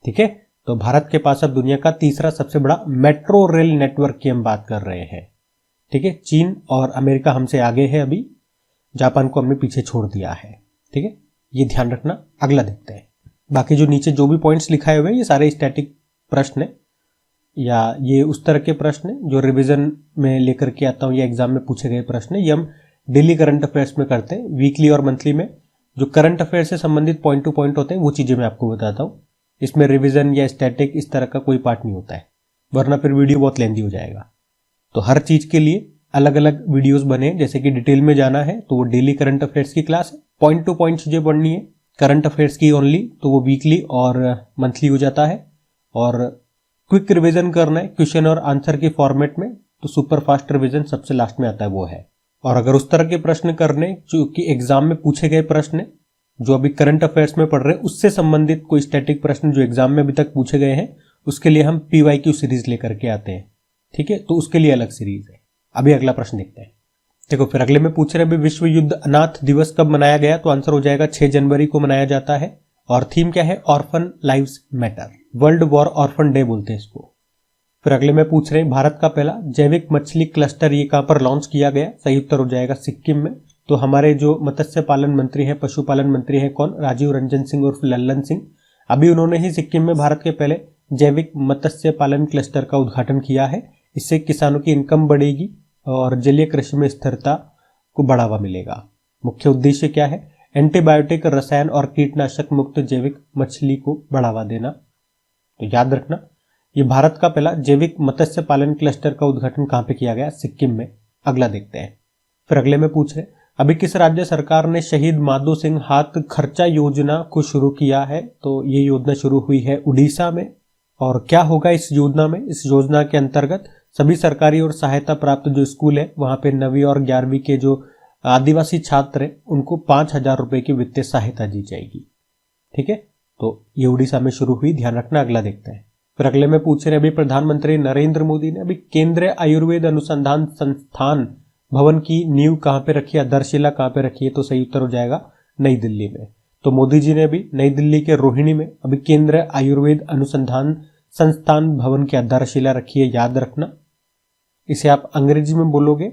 S1: ठीक है। तो भारत के पास अब दुनिया का तीसरा सबसे बड़ा मेट्रो रेल नेटवर्क की हम बात कर रहे हैं, ठीक है। चीन और अमेरिका हमसे आगे है, अभी जापान को हमने पीछे छोड़ दिया है, ठीक है, ये ध्यान रखना। अगला देखते हैं। बाकी जो नीचे जो भी पॉइंट्स लिखाए हुए हैं ये सारे स्टैटिक प्रश्न है, या ये उस तरह के प्रश्न है जो रिवीजन में लेकर के आता हूं, या एग्जाम में पूछे गए प्रश्न है। ये हम डेली करंट अफेयर्स में करते हैं, वीकली और मंथली में जो करंट अफेयर से संबंधित पॉइंट टू पॉइंट होते हैं वो चीजें मैं आपको बताता हूं। इसमें रिवीजन या स्टैटिक इस तरह का कोई पार्ट नहीं होता है, वरना फिर वीडियो बहुत लेंथी हो जाएगा। तो हर चीज के लिए अलग अलग वीडियोस बने, जैसे कि डिटेल में जाना है तो वो डेली करंट अफेयर्स की क्लास है, पॉइंट टू पॉइंट चीजें पढ़नी है करंट अफेयर्स की ओनली, तो वो वीकली और मंथली हो जाता है। और क्विक रिवीजन करना है क्वेश्चन और आंसर के फॉर्मेट में, तो सुपर फास्ट रिवीजन सबसे लास्ट में आता है, वो है। और अगर उस तरह के प्रश्न करने जो कि एग्जाम में पूछे गए प्रश्न जो अभी करंट अफेयर्स में पढ़ रहे हैं उससे संबंधित कोई स्टैटिक प्रश्न जो एग्जाम में अभी तक पूछे गए हैं, उसके लिए हम PYQ सीरीज लेकर के आते हैं, ठीक है। तो उसके लिए अलग सीरीज है। अभी अगला प्रश्न देखते हैं। देखो, फिर अगले में पूछ रहे हैं विश्व युद्ध अनाथ दिवस कब मनाया गया, तो आंसर हो जाएगा 6 जनवरी को मनाया जाता है। और थीम क्या है, orphan lives matter, world war orphan day बोलते हैं इसको। फिर अगले में पूछ रहे हैं भारत का पहला जैविक मछली क्लस्टर ये कहां पर लॉन्च किया गया, सही उत्तर हो जाएगा सिक्किम में। तो हमारे जो मत्स्य पालन मंत्री हैं, पशुपालन मंत्री हैं कौन, राजीव रंजन सिंह उर्फ लल्लन सिंह, अभी उन्होंने ही सिक्किम में भारत के पहले जैविक मत्स्य पालन क्लस्टर का उद्घाटन किया है। इससे किसानों की इनकम बढ़ेगी और जलीय कृषि में स्थिरता को बढ़ावा मिलेगा। मुख्य उद्देश्य क्या है, एंटीबायोटिक, रसायन और कीटनाशक मुक्त जैविक मछली को बढ़ावा देना। तो याद रखना, ये भारत का पहला जैविक मत्स्य पालन क्लस्टर का उद्घाटन कहां पे किया गया, सिक्किम में। अगला देखते हैं। फिर अगले में पूछ रहे अभी किस राज्य सरकार ने शहीद माधो सिंह हाथ खर्चा योजना को शुरू किया है, तो ये योजना शुरू हुई है उड़ीसा में। और क्या होगा इस योजना में, इस योजना के अंतर्गत सभी सरकारी और सहायता प्राप्त जो स्कूल है वहां पे 9वीं और 11वीं के जो आदिवासी छात्र हैं उनको 5,000 रुपए की वित्तीय सहायता दी जाएगी, ठीक है। तो ये उड़ीसा में शुरू हुई, ध्यान रखना। अगला देखते हैं। फिर अगले में पूछ रहे अभी प्रधानमंत्री नरेंद्र मोदी ने अभी केंद्रीय आयुर्वेद अनुसंधान संस्थान भवन की नींव कहां पे रखी है, आधारशिला कहां पे रखी है, तो सही उत्तर हो जाएगा नई दिल्ली में। तो मोदी जी ने अभी नई दिल्ली के रोहिणी में अभी केंद्रीय आयुर्वेद अनुसंधान संस्थान भवन की आधारशिला रखी है, याद रखना। इसे आप अंग्रेजी में बोलोगे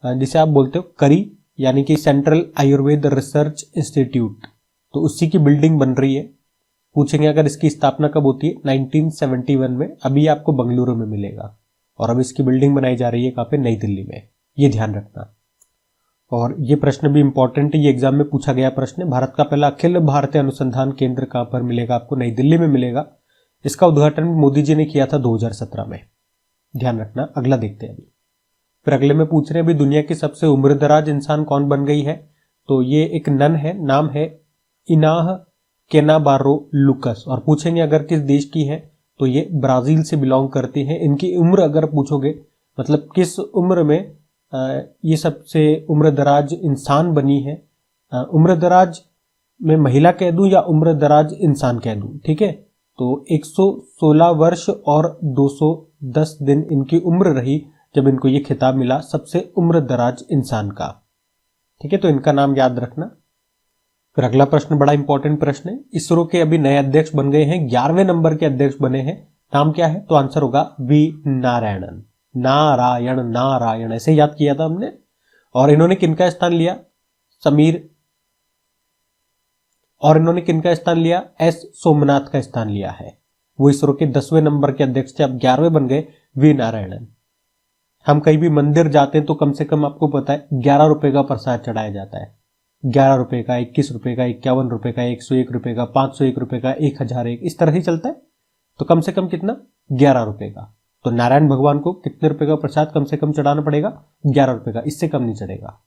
S1: जिसे आप बोलते हो करी, यानी कि सेंट्रल आयुर्वेद रिसर्च इंस्टीट्यूट, तो उसी की बिल्डिंग बन रही है। पूछेंगे अगर इसकी स्थापना कब होती है, 1971 में, अभी आपको बंगलुरु में मिलेगा। और अब इसकी बिल्डिंग बनाई जा रही है कहाँ पे, नई दिल्ली में, ये ध्यान रखना। और ये प्रश्न भी इंपॉर्टेंट है, ये एग्जाम में पूछा गया प्रश्न है। भारत का पहला अखिल भारतीय अनुसंधान केंद्र कहाँ पर मिलेगा आपको, नई दिल्ली में मिलेगा। इसका उद्घाटन मोदी जी ने किया था 2017 में, ध्यान रखना। अगला देखते हैं अभी। फिर अगले में पूछ रहे हैं अभी दुनिया की सबसे उम्रदराज इंसान कौन बन गई है, तो ये एक नन है, नाम है इनाह केनाबारो लुकस। और पूछेंगे अगर किस देश की है, तो ये ब्राजील से बिलोंग करती है। इनकी उम्र अगर पूछोगे, मतलब किस उम्र में ये सबसे उम्रदराज इंसान बनी है, उम्रदराज में महिला कह दूं या उम्रदराज इंसान कह दूं, ठीक है। तो 116 वर्ष और 210 दिन इनकी उम्र रही जब इनको ये खिताब मिला सबसे उम्रदराज इंसान का, ठीक है। तो इनका नाम याद रखना। फिर अगला प्रश्न बड़ा इंपॉर्टेंट प्रश्न है। इसरो के अभी नए अध्यक्ष बन गए हैं, 11वें नंबर के अध्यक्ष बने हैं। नाम क्या है, तो आंसर होगा वी नारायणन। नारायण नारायण ऐसे याद किया था हमने। और इन्होंने किनका स्थान लिया, समीर, और इन्होंने किनका स्थान लिया, एस सोमनाथ का स्थान लिया है। वो इसरो के 10वें नंबर के अध्यक्ष थे, अब 11वें बन गए वी नारायणन। हम कहीं भी मंदिर जाते हैं तो कम से कम आपको पता है 11 रुपए का प्रसाद चढ़ाया जाता है। 11 रुपए का, 21 रुपए का, 51 रुपए का, 101 रुपए का, 501 रुपए का, 1001, इस तरह ही चलता है। तो कम से कम कितना, 11 रुपए का। तो नारायण भगवान को कितने रुपए का प्रसाद कम से कम चढ़ाना पड़ेगा, 11 रुपए का, इससे कम नहीं चढ़ेगा।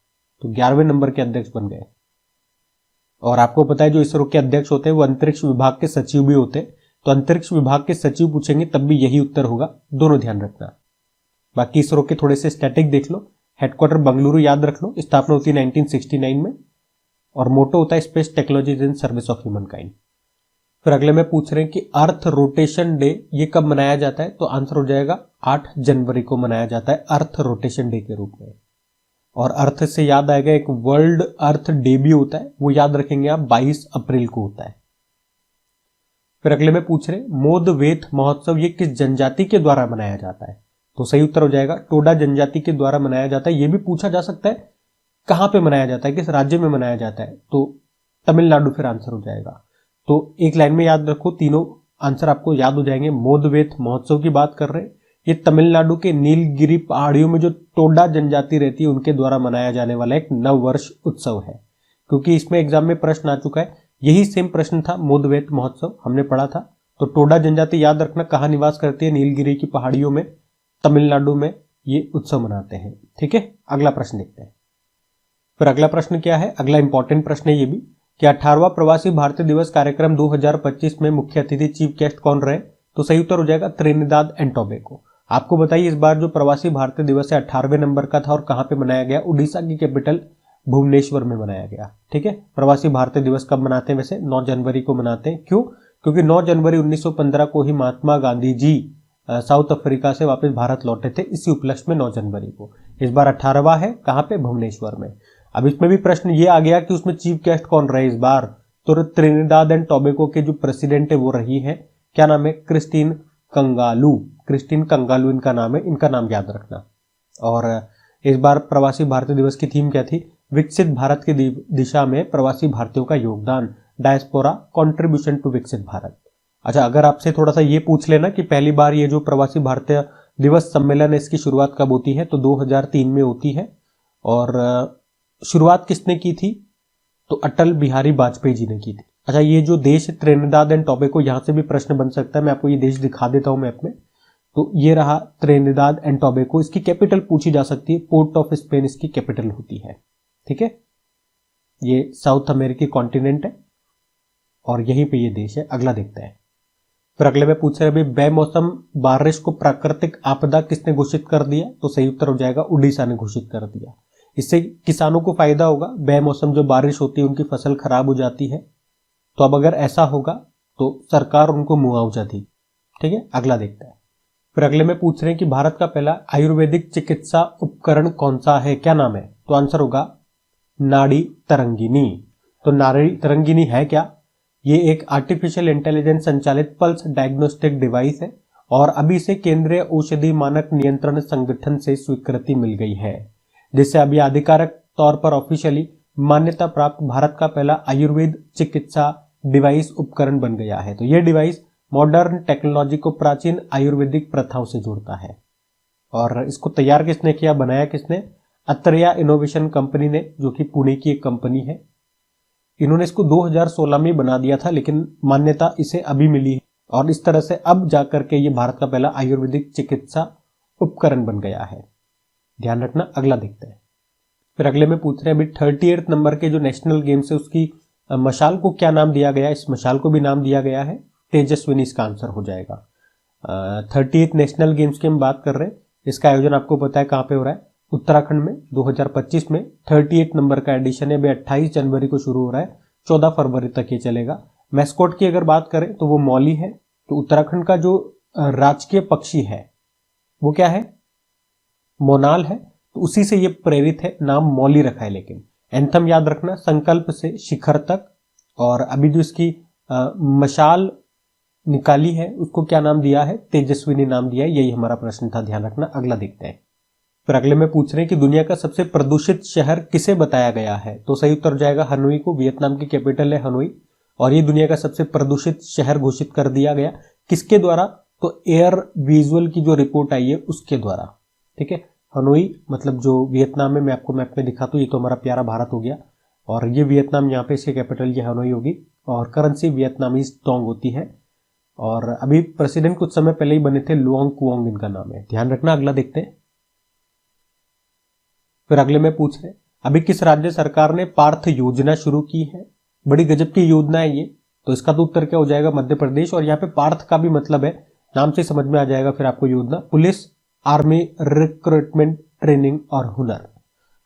S1: तो 11वें नंबर के अध्यक्ष बन गए। और आपको पता है जो इसरो के अध्यक्ष होते हैं वो अंतरिक्ष विभाग के सचिव भी होते हैं। तो अंतरिक्ष विभाग के सचिव पूछेंगे तब भी यही उत्तर होगा, दोनों ध्यान रखना। बाकी इसरो के थोड़े से स्टैटिक देख लो। हेडक्वार्टर बंगलुरु याद रख लो, स्थापना होती है 1969 में, और मोटो होता है space technologies in service of human kind. फिर अगले में पूछ रहे हैं कि अर्थ रोटेशन डे ये कब मनाया जाता है, तो आंसर हो जाएगा 8 जनवरी को मनाया जाता है अर्थ रोटेशन डे के रूप में। और अर्थ से याद आएगा एक वर्ल्ड अर्थ डे भी होता है, वो याद रखेंगे आप, 22 अप्रैल को होता है। फिर अगले में पूछ रहे मोद वेथ महोत्सव ये किस जनजाति के द्वारा मनाया जाता है, तो सही उत्तर हो जाएगा टोडा जनजाति के द्वारा मनाया जाता है। ये भी पूछा जा सकता है कहां पे मनाया जाता है, किस राज्य में मनाया जाता है, तो तमिलनाडु फिर आंसर हो जाएगा। तो एक लाइन में याद रखो, तीनों आंसर आपको याद हो जाएंगे। मोदवेथ महोत्सव की बात कर रहे हैं, ये तमिलनाडु के नीलगिरी पहाड़ियों में जो टोडा जनजाति रहती है उनके द्वारा मनाया जाने वाला एक नववर्ष उत्सव है। क्योंकि इसमें एग्जाम में प्रश्न आ चुका है, यही सेम प्रश्न था, मोदवेथ महोत्सव हमने पढ़ा था। तो टोडा जनजाति याद रखना कहाँ निवास करती है, नीलगिरी की पहाड़ियों में, तमिलनाडु में ये उत्सव मनाते हैं, ठीक है। अगला प्रश्न देखते हैं। फिर अगला प्रश्न क्या है, अगला इंपॉर्टेंट प्रश्न है ये भी, कि 18वां प्रवासी भारतीय दिवस कार्यक्रम 2025 में मुख्य अतिथि चीफ गेस्ट कौन रहे, तो सही उत्तर हो जाएगा त्रिनिदाद एंड टोबैगो। आपको बताइए इस बार जो प्रवासी भारतीय दिवस है 18वें नंबर का था और कहां पे मनाया गया, उड़ीसा की कैपिटल भुवनेश्वर में मनाया गया, ठीक है। प्रवासी भारतीय दिवस कब मनाते हैं, वैसे 9 जनवरी को मनाते हैं। क्यों, क्योंकि 9 जनवरी 1915 को ही महात्मा गांधी जी साउथ अफ्रीका से वापस भारत लौटे थे, इसी उपलक्ष्य में 9 जनवरी को। इस बार 18वां है, कहां पे, भुवनेश्वर में। अब इसमें भी प्रश्न ये आ गया कि उसमें चीफ गेस्ट कौन रहे इस बार, तो त्रिनिदाद एंड टोबैगो के जो प्रेसिडेंट है वो रही है, क्या नाम है, क्रिस्टीन कंगालू। क्रिस्टीन कंगालू इनका नाम है, इनका नाम याद रखना। और इस बार प्रवासी भारतीय दिवस की थीम क्या थी, विकसित भारत की दिशा में प्रवासी भारतीयों का योगदान, डायस्पोरा कंट्रीब्यूशन टू विकसित भारत। अच्छा, अगर आपसे थोड़ा सा ये पूछ लेना कि पहली बार ये जो प्रवासी भारतीय दिवस सम्मेलन है इसकी शुरुआत कब होती है, तो 2003 में होती है। और शुरुआत किसने की थी, तो अटल बिहारी वाजपेयी जी ने की थी। अच्छा, ये जो देश है त्रिनिदाद एंड टोबैगो, यहां से भी प्रश्न बन सकता है, मैं आपको ये देश दिखा देता हूं मैप में। तो ये रहा त्रिनिदाद एंड टोबैगो, इसकी कैपिटल पूछी जा सकती है, पोर्ट ऑफ स्पेन इसकी कैपिटल होती है, ठीक है। ये साउथ अमेरिकी कॉन्टिनेंट है और यहीं पे ये देश है। अगला देखते हैं। फिर अगले में पूछ रहे हैं बेमौसम बारिश को प्राकृतिक आपदा किसने घोषित कर दिया, तो सही उत्तर हो जाएगा उड़ीसा ने घोषित कर दिया। इससे किसानों को फायदा होगा, बेमौसम जो बारिश होती है उनकी फसल खराब हो जाती है, तो अब अगर ऐसा होगा तो सरकार उनको मुआवजा दी, ठीक है। अगला देखते हैं। फिर अगले में पूछ रहे हैं कि भारत का पहला आयुर्वेदिक चिकित्सा उपकरण कौन सा है, क्या नाम है, तो आंसर होगा नाड़ी तरंगिनी। तो नाड़ी तरंगिनी है क्या, ये एक आर्टिफिशियल इंटेलिजेंस संचालित पल्स डायग्नोस्टिक डिवाइस है और अभी से केंद्रीय औषधि मानक नियंत्रण संगठन से स्वीकृति मिल गई है, जिससे अभी आधिकारिक तौर पर ऑफिशियली मान्यता प्राप्त भारत का पहला आयुर्वेद चिकित्सा डिवाइस उपकरण बन गया है। तो यह डिवाइस मॉडर्न टेक्नोलॉजी को प्राचीन आयुर्वेदिक प्रथाओं से जोड़ता है। और इसको तैयार किसने किया, बनाया किसने, अत्रेया इनोवेशन कंपनी ने, जो कि पुणे की एक कंपनी है। इन्होंने इसको 2016 में बना दिया था, लेकिन मान्यता इसे अभी मिली है और इस तरह से अब जाकर के ये भारत का पहला आयुर्वेदिक चिकित्सा उपकरण बन गया है। ध्यान रखना। अगला देखते हैं। फिर अगले में पूछ रहे हैं अभी 38 नंबर के जो नेशनल गेम्स है उसकी मशाल को क्या नाम दिया गया है। इस मशाल को भी नाम दिया गया है तेजस्विनी, इसका आंसर हो जाएगा। 38 नेशनल गेम्स की हम बात कर रहे हैं। इसका आयोजन आपको पता है कहाँ पे हो रहा है, उत्तराखंड में 2025 में 38 नंबर का एडिशन है। अभी 28 जनवरी को शुरू हो रहा है, 14 फरवरी तक ये चलेगा। मैस्कॉट की अगर बात करें तो वो मौली है। तो उत्तराखंड का जो राजकीय पक्षी है वो क्या है, मोनाल है। तो उसी से ये प्रेरित है, नाम मौली रखा है। लेकिन एंथम याद रखना, संकल्प से शिखर तक। और अभी जो इसकी मशाल निकाली है उसको क्या नाम दिया है, तेजस्विनी नाम दिया है। यही हमारा प्रश्न था, ध्यान रखना। अगला देखते हैं। फिर अगले में पूछ रहे हैं कि दुनिया का सबसे प्रदूषित शहर किसे बताया गया है। तो सही उत्तर जाएगा हनोई को। वियतनाम की कैपिटल है हनोई और ये दुनिया का सबसे प्रदूषित शहर घोषित कर दिया गया। किसके द्वारा, तो एयर विजुअल की जो रिपोर्ट आई है उसके द्वारा। ठीक है, हनोई मतलब जो वियतनाम में, मैं आपको मैप में दिखाता हूँ, ये तो हमारा प्यारा भारत हो गया और ये वियतनाम, यहाँ पे इसकी कैपिटल ये हनोई होगी और करेंसी वियतनामीज टोंग होती है। और अभी प्रेसिडेंट कुछ समय पहले ही बने थे, लुओंग कुओंग इनका नाम है। ध्यान रखना। अगला देखते हैं। फिर अगले में पूछ रहे अभी किस राज्य सरकार ने पार्थ योजना शुरू की है। बड़ी गजब की योजना है ये। तो इसका तो उत्तर क्या हो जाएगा, मध्य प्रदेश। और यहाँ पे पार्थ का भी मतलब है, नाम से समझ में आ जाएगा फिर आपको योजना, पुलिस आर्मी रिक्रूटमेंट ट्रेनिंग और हुनर।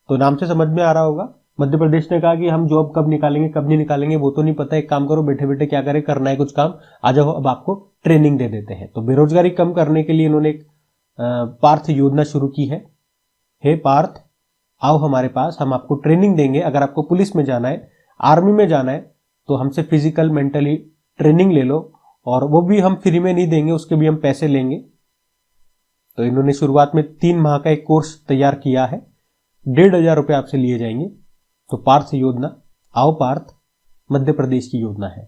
S1: तो नाम से समझ में आ रहा होगा। मध्य प्रदेश ने कहा कि हम जॉब कब निकालेंगे कब नहीं निकालेंगे वो तो नहीं पता, एक काम करो बैठे बैठे क्या करें, करना है कुछ काम, आ जाओ अब आपको ट्रेनिंग दे देते हैं। तो बेरोजगारी कम करने के लिए इन्होंने एक पार्थ योजना शुरू की है। हे पार्थ आओ हमारे पास, हम आपको ट्रेनिंग देंगे। अगर आपको पुलिस में जाना है, आर्मी में जाना है तो हमसे फिजिकल मेंटली ट्रेनिंग ले लो और वो भी हम फ्री में नहीं देंगे, उसके भी हम पैसे लेंगे। तो इन्होंने शुरुआत में 3 माह का एक कोर्स तैयार किया है, 1,500 रुपए आपसे लिए जाएंगे। तो पार्थ योजना, आओ पार्थ, मध्य प्रदेश की योजना है।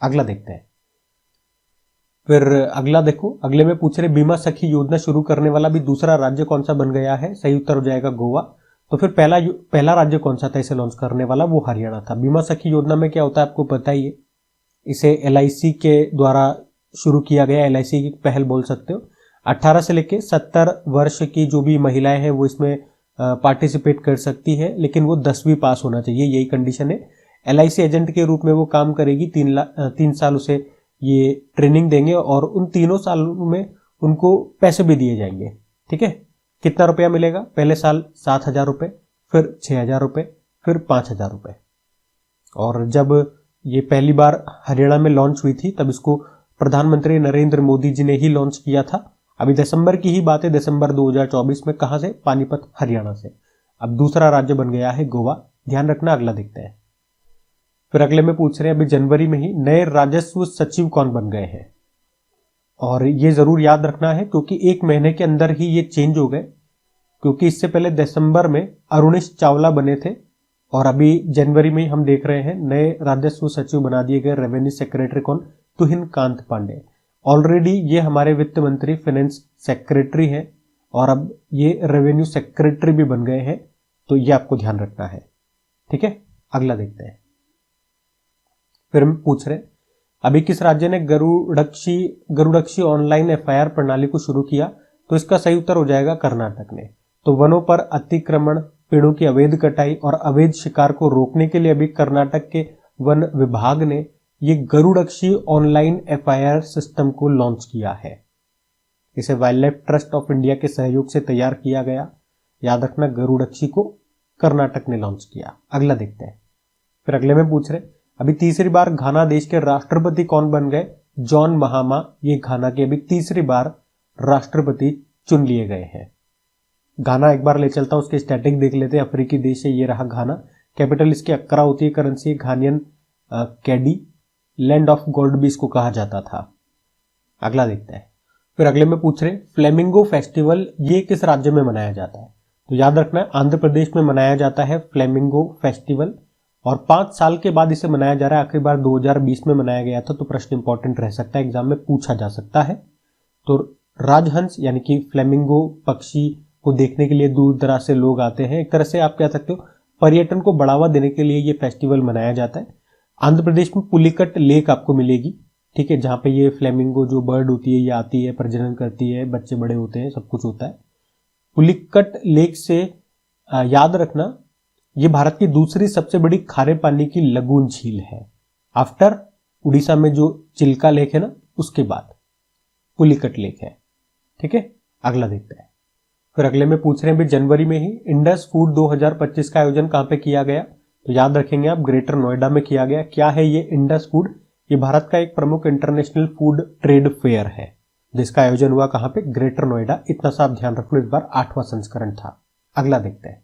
S1: अगला देखते हैं। फिर अगला देखो, अगले में पूछ रहे बीमा सखी योजना शुरू करने वाला भी दूसरा राज्य कौन सा बन गया है। सही उत्तर हो जाएगा गोवा। तो फिर पहला राज्य कौन सा था इसे लॉन्च करने वाला, वो हरियाणा था। बीमा सखी योजना में क्या होता है आपको पता ही है, इसे LIC के द्वारा शुरू किया गया। LIC की पहल बोल सकते हो। 18 से लेके 70 वर्ष की जो भी महिलाएं हैं वो इसमें पार्टिसिपेट कर सकती है, लेकिन वो 10वीं पास होना चाहिए, यही कंडीशन है। LIC एजेंट के रूप में वो काम करेगी। 3 साल उसे ये ट्रेनिंग देंगे और उन 3 सालों में उनको पैसे भी दिए जाएंगे। ठीक है, कितना रुपया मिलेगा, पहले साल 7,000 रुपए, फिर 6,000 रुपए, फिर 5,000 रुपए। और जब ये पहली बार हरियाणा में लॉन्च हुई थी तब इसको प्रधानमंत्री नरेंद्र मोदी जी ने ही लॉन्च किया था। अभी दिसंबर की ही बात है, दिसंबर 2024 में। कहां से, पानीपत हरियाणा से। अब दूसरा राज्य बन गया है गोवा। ध्यान रखना। अगला देखते हैं। फिर अगले में पूछ रहे हैं अभी जनवरी में ही नए राजस्व सचिव कौन बन गए हैं। और ये जरूर याद रखना है क्योंकि 1 महीने के अंदर ही ये चेंज हो गए, क्योंकि इससे पहले दिसंबर में अरुणेश चावला बने थे और अभी जनवरी में ही हम देख रहे हैं नए राजस्व सचिव बना दिए गए। रेवेन्यू सेक्रेटरी कौन, तुहिन कांत पांडे। ऑलरेडी ये हमारे वित्त मंत्री फाइनेंस सेक्रेटरी हैं और अब ये रेवेन्यू सेक्रेटरी भी बन गए हैं। तो ये आपको ध्यान रखना है। ठीक है, अगला देखते हैं। फिर हम पूछ रहे अभी किस राज्य ने गरुड़क्षी ऑनलाइन FIR प्रणाली को शुरू किया। तो इसका सही उत्तर हो जाएगा कर्नाटक ने। तो वनों पर अतिक्रमण, पेड़ों की अवैध कटाई और अवैध शिकार को रोकने के लिए अभी कर्नाटक के वन विभाग ने ये गरुड़क्षी ऑनलाइन FIR सिस्टम को लॉन्च किया है। इसे wild life trust of India के सहयोग से तैयार किया गया। याद रखना, गरुड़क्षी को कर्नाटक ने लॉन्च किया। अगला देखते हैं। फिर अगले में पूछ रहे अभी तीसरी बार घाना देश के राष्ट्रपति कौन बन गए। जॉन महामा, ये घाना के अभी तीसरी बार राष्ट्रपति चुन लिए गए हैं। घाना एक बार ले चलता हूं, उसके स्टैटिक देख लेते हैं। अफ्रीकी देश है, ये रहा घाना। कैपिटल इसकी अक्रा होती है, currency Ghanaian cedi. Land of god भी इसको कहा जाता था। अगला देखते हैं। फिर अगले में पूछ रहे फ्लेमिंगो फेस्टिवल ये किस राज्य में मनाया जाता है। तो याद रखना है आंध्र प्रदेश में मनाया जाता है फ्लेमिंगो फेस्टिवल और 5 साल के बाद इसे मनाया जा रहा है। आखिरी बार 2020 में मनाया गया था। तो प्रश्न इंपॉर्टेंट रह सकता है, एग्जाम में पूछा जा सकता है। तो राजहंस यानी कि फ्लेमिंगो पक्षी को देखने के लिए दूर दराज से लोग आते हैं। एक तरह से आप कह सकते हो पर्यटन को बढ़ावा देने के लिए ये फेस्टिवल मनाया जाता है। आंध्र प्रदेश में पुलिकट लेक आपको मिलेगी, ठीक है, जहां पे ये फ्लेमिंगो जो बर्ड होती है ये आती है, प्रजनन करती है, बच्चे बड़े होते हैं, सब कुछ होता है। पुलिकट लेक से याद रखना ये भारत की दूसरी सबसे बड़ी खारे पानी की लगून झील है। आफ्टर उड़ीसा में जो चिल्का लेक है ना, उसके बाद पुलिकट लेक है, ठीक है। अगला देखते हैं। फिर अगले में पूछ रहे हैं भी जनवरी में ही इंडस फूड 2025 का आयोजन कहां पे किया गया, तो याद रखेंगे आप ग्रेटर नोएडा में किया गया। क्या है ये इंडस फूड? ये भारत का एक प्रमुख इंटरनेशनल फूड ट्रेड फेयर है जिसका आयोजन हुआ कहां पे? ग्रेटर नोएडा। इतना सा आप ध्यान रख लो, इस बार 8वां संस्करण था। अगला देखते हैं।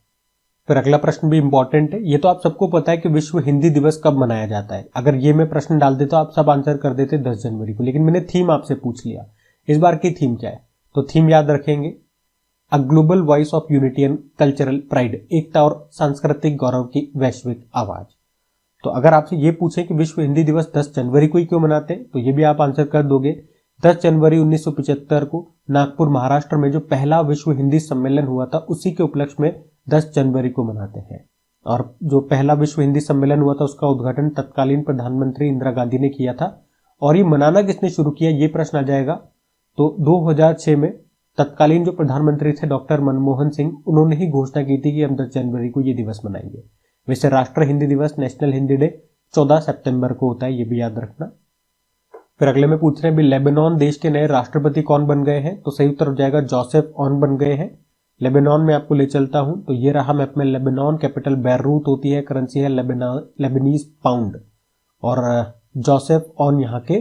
S1: फिर अगला प्रश्न भी इंपॉर्टेंट है। ये तो आप सबको पता है कि विश्व हिंदी दिवस कब मनाया जाता है। अगर ये मैं प्रश्न डाल देता तो आप सब आंसर कर देते 10 जनवरी को, लेकिन मैंने थीम आपसे पूछ लिया। इस बार की थीम क्या है? तो थीम याद रखेंगे, a global voice of unity and cultural pride, एकता और सांस्कृतिक गौरव की वैश्विक आवाज। तो अगर आपसे ये पूछे कि विश्व हिंदी दिवस 10 जनवरी को ही क्यों मनाते हैं, तो ये भी आप आंसर कर दोगे। 10 जनवरी 1975 को नागपुर महाराष्ट्र में जो पहला विश्व हिंदी सम्मेलन हुआ था, उसी के उपलक्ष्य में 10 जनवरी को मनाते हैं। और जो पहला विश्व हिंदी सम्मेलन हुआ था उसका उद्घाटन तत्कालीन प्रधानमंत्री इंदिरा गांधी ने किया था। और ये मनाना किसने शुरू किया, ये प्रश्न आ जाएगा। तो 2006 में तत्कालीन जो प्रधानमंत्री थे डॉक्टर मनमोहन सिंह, उन्होंने ही घोषणा की थी कि हम 10 जनवरी को ये दिवस मनाएंगे। वैसे राष्ट्रीय हिंदी दिवस, नेशनल हिंदी डे 14 सितंबर को होता है, ये भी याद रखना। फिर अगले में पूछ रहे हैं भी लेबनान देश के नए राष्ट्रपति कौन बन गए हैं, तो सही उत्तर हो जाएगा जोसेफ ऑन बन गए हैं। लेबनान में आपको ले चलता हूं, तो ये रहा मैप में लेबनान, कैपिटल बैरूत होती है, करेंसी है लेबनीज पाउंड, और जोसेफ ऑन यहाँ के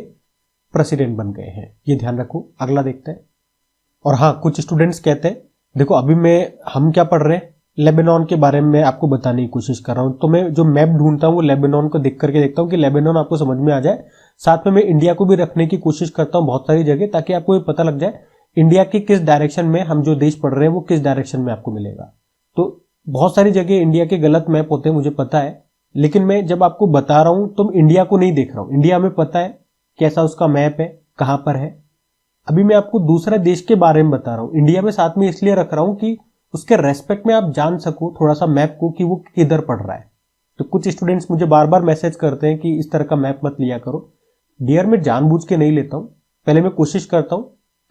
S1: प्रेसिडेंट बन गए हैं, ये ध्यान रखो। अगला देखते हैं। और हाँ, कुछ स्टूडेंट्स कहते हैं, देखो अभी हम क्या पढ़ रहे हैं, लेबनान के बारे में आपको बताने की कोशिश कर रहा हूं। तो मैं जो मैप ढूंढता हूं वो लेबनान को देख करके देखता हूं कि लेबनान आपको समझ में आ जाए। साथ में मैं इंडिया को भी रखने की कोशिश करता हूं बहुत सारी जगह, ताकि आपको ये पता लग जाए इंडिया की किस डायरेक्शन में हम जो देश पढ़ रहे हैं वो किस डायरेक्शन में आपको मिलेगा। तो बहुत सारी जगह इंडिया के गलत मैप होते हैं, मुझे पता है, लेकिन मैं जब आपको बता रहा हूं तो इंडिया को नहीं देख रहा हूं। इंडिया में पता है कैसा उसका मैप है, कहां पर है। अभी मैं आपको दूसरे देश के बारे में बता रहा हूं, इंडिया में साथ में इसलिए रख रहा हूं कि उसके रेस्पेक्ट में आप जान सको थोड़ा सा मैप को कि वो किधर पड़ रहा है। तो कुछ स्टूडेंट्स मुझे बार बार मैसेज करते हैं कि इस तरह का मैप मत लिया करो। डियर, मैं जानबूझ के नहीं लेता हूं, पहले मैं कोशिश करता हूं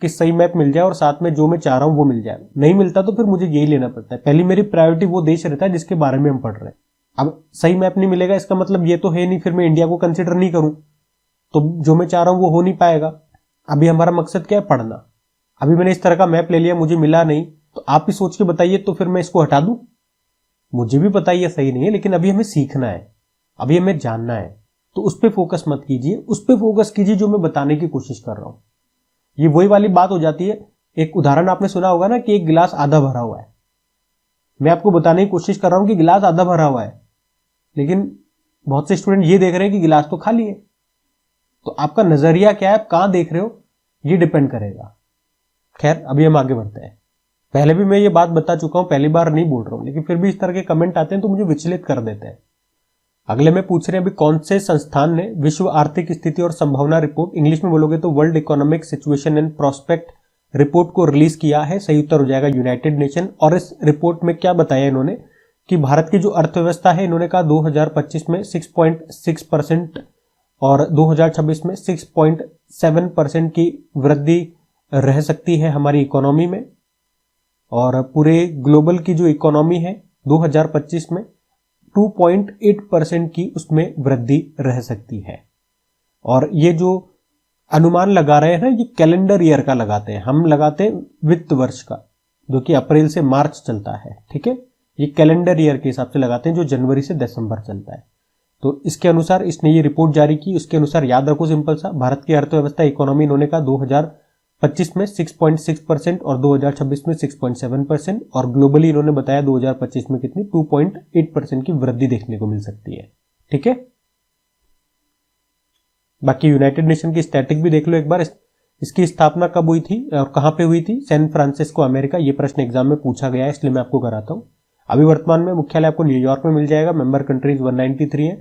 S1: कि सही मैप मिल जाए और साथ में जो मैं चाह रहा हूं वो मिल जाए। नहीं मिलता तो फिर मुझे यही लेना पड़ता है। पहली मेरी प्रायोरिटी वो देश रहता है जिसके बारे में हम पढ़ रहे हैं। अब सही मैप नहीं मिलेगा इसका मतलब ये तो है नहीं फिर मैं इंडिया को कंसिडर नहीं करूं, तो जो मैं चाह रहा हूं वो हो नहीं पाएगा। अभी हमारा मकसद क्या है? पढ़ना। अभी मैंने इस तरह का मैप ले लिया, मुझे मिला नहीं, तो आप ही सोच के बताइए, तो फिर मैं इसको हटा दूं? मुझे भी पता ये सही नहीं है, लेकिन अभी हमें सीखना है, अभी हमें जानना है, तो उस पर फोकस मत कीजिए, उस पर फोकस कीजिए जो मैं बताने की कोशिश कर रहा हूं। ये वही वाली बात हो जाती है। एक उदाहरण आपने सुना होगा ना कि एक गिलास आधा भरा हुआ है। मैं आपको बताने की कोशिश कर रहा हूं कि गिलास आधा भरा हुआ है, लेकिन बहुत से स्टूडेंट ये देख रहे हैं कि गिलास तो खाली है। तो आपका नजरिया क्या है, आप कहां देख रहे हो, ये डिपेंड करेगा। खैर, अभी हम आगे बढ़ते हैं। पहले भी मैं ये बात बता चुका हूं, पहली बार नहीं बोल रहा हूं, लेकिन फिर भी इस तरह के कमेंट आते हैं तो मुझे विचलित कर देते हैं। अगले में पूछ रहे हैं अभी कौन से संस्थान ने विश्व आर्थिक स्थिति और संभावना रिपोर्ट, इंग्लिश में बोलोगे तो world economic situation and prospect report को रिलीज किया है। सही उत्तर हो जाएगा यूनाइटेड नेशन। और इस रिपोर्ट में क्या बताया इन्होंने कि भारत की जो अर्थव्यवस्था है, इन्होंने कहा 2025 में 6.6% और 2026 में 6.7% की वृद्धि रह सकती है हमारी इकोनॉमी में। और पूरे ग्लोबल की जो इकोनॉमी है 2025 में 2.8% की उसमें वृद्धि रह सकती है। और ये जो अनुमान लगा रहे हैं ना, ये कैलेंडर ईयर का लगाते हैं, हम लगाते हैं वित्त वर्ष का, जो कि अप्रैल से मार्च चलता है, ठीक है। ये कैलेंडर ईयर के हिसाब से लगाते हैं जो जनवरी से दिसंबर चलता है। तो इसके अनुसार इसने ये रिपोर्ट जारी की। उसके अनुसार याद रखो सिंपल सा, भारत की अर्थव्यवस्था इकोनॉमी इन्होंने कहा 2025 में 6.6% और 2026 में 6.7%, और ग्लोबली इन्होंने बताया 2025 में कितनी 2.8% की वृद्धि देखने को मिल सकती है, ठीक है। बाकी यूनाइटेड नेशन की स्टैटिक भी देख लो एक बार। इसकी स्थापना कब हुई थी और कहां पे हुई थी? San Francisco, America. ये प्रश्न एग्जाम में पूछा गया है, इसलिए मैं आपको कराता हूं। अभी वर्तमान में मुख्यालय आपको न्यूयॉर्क में मिल जाएगा। मेंबर कंट्रीज 193 है।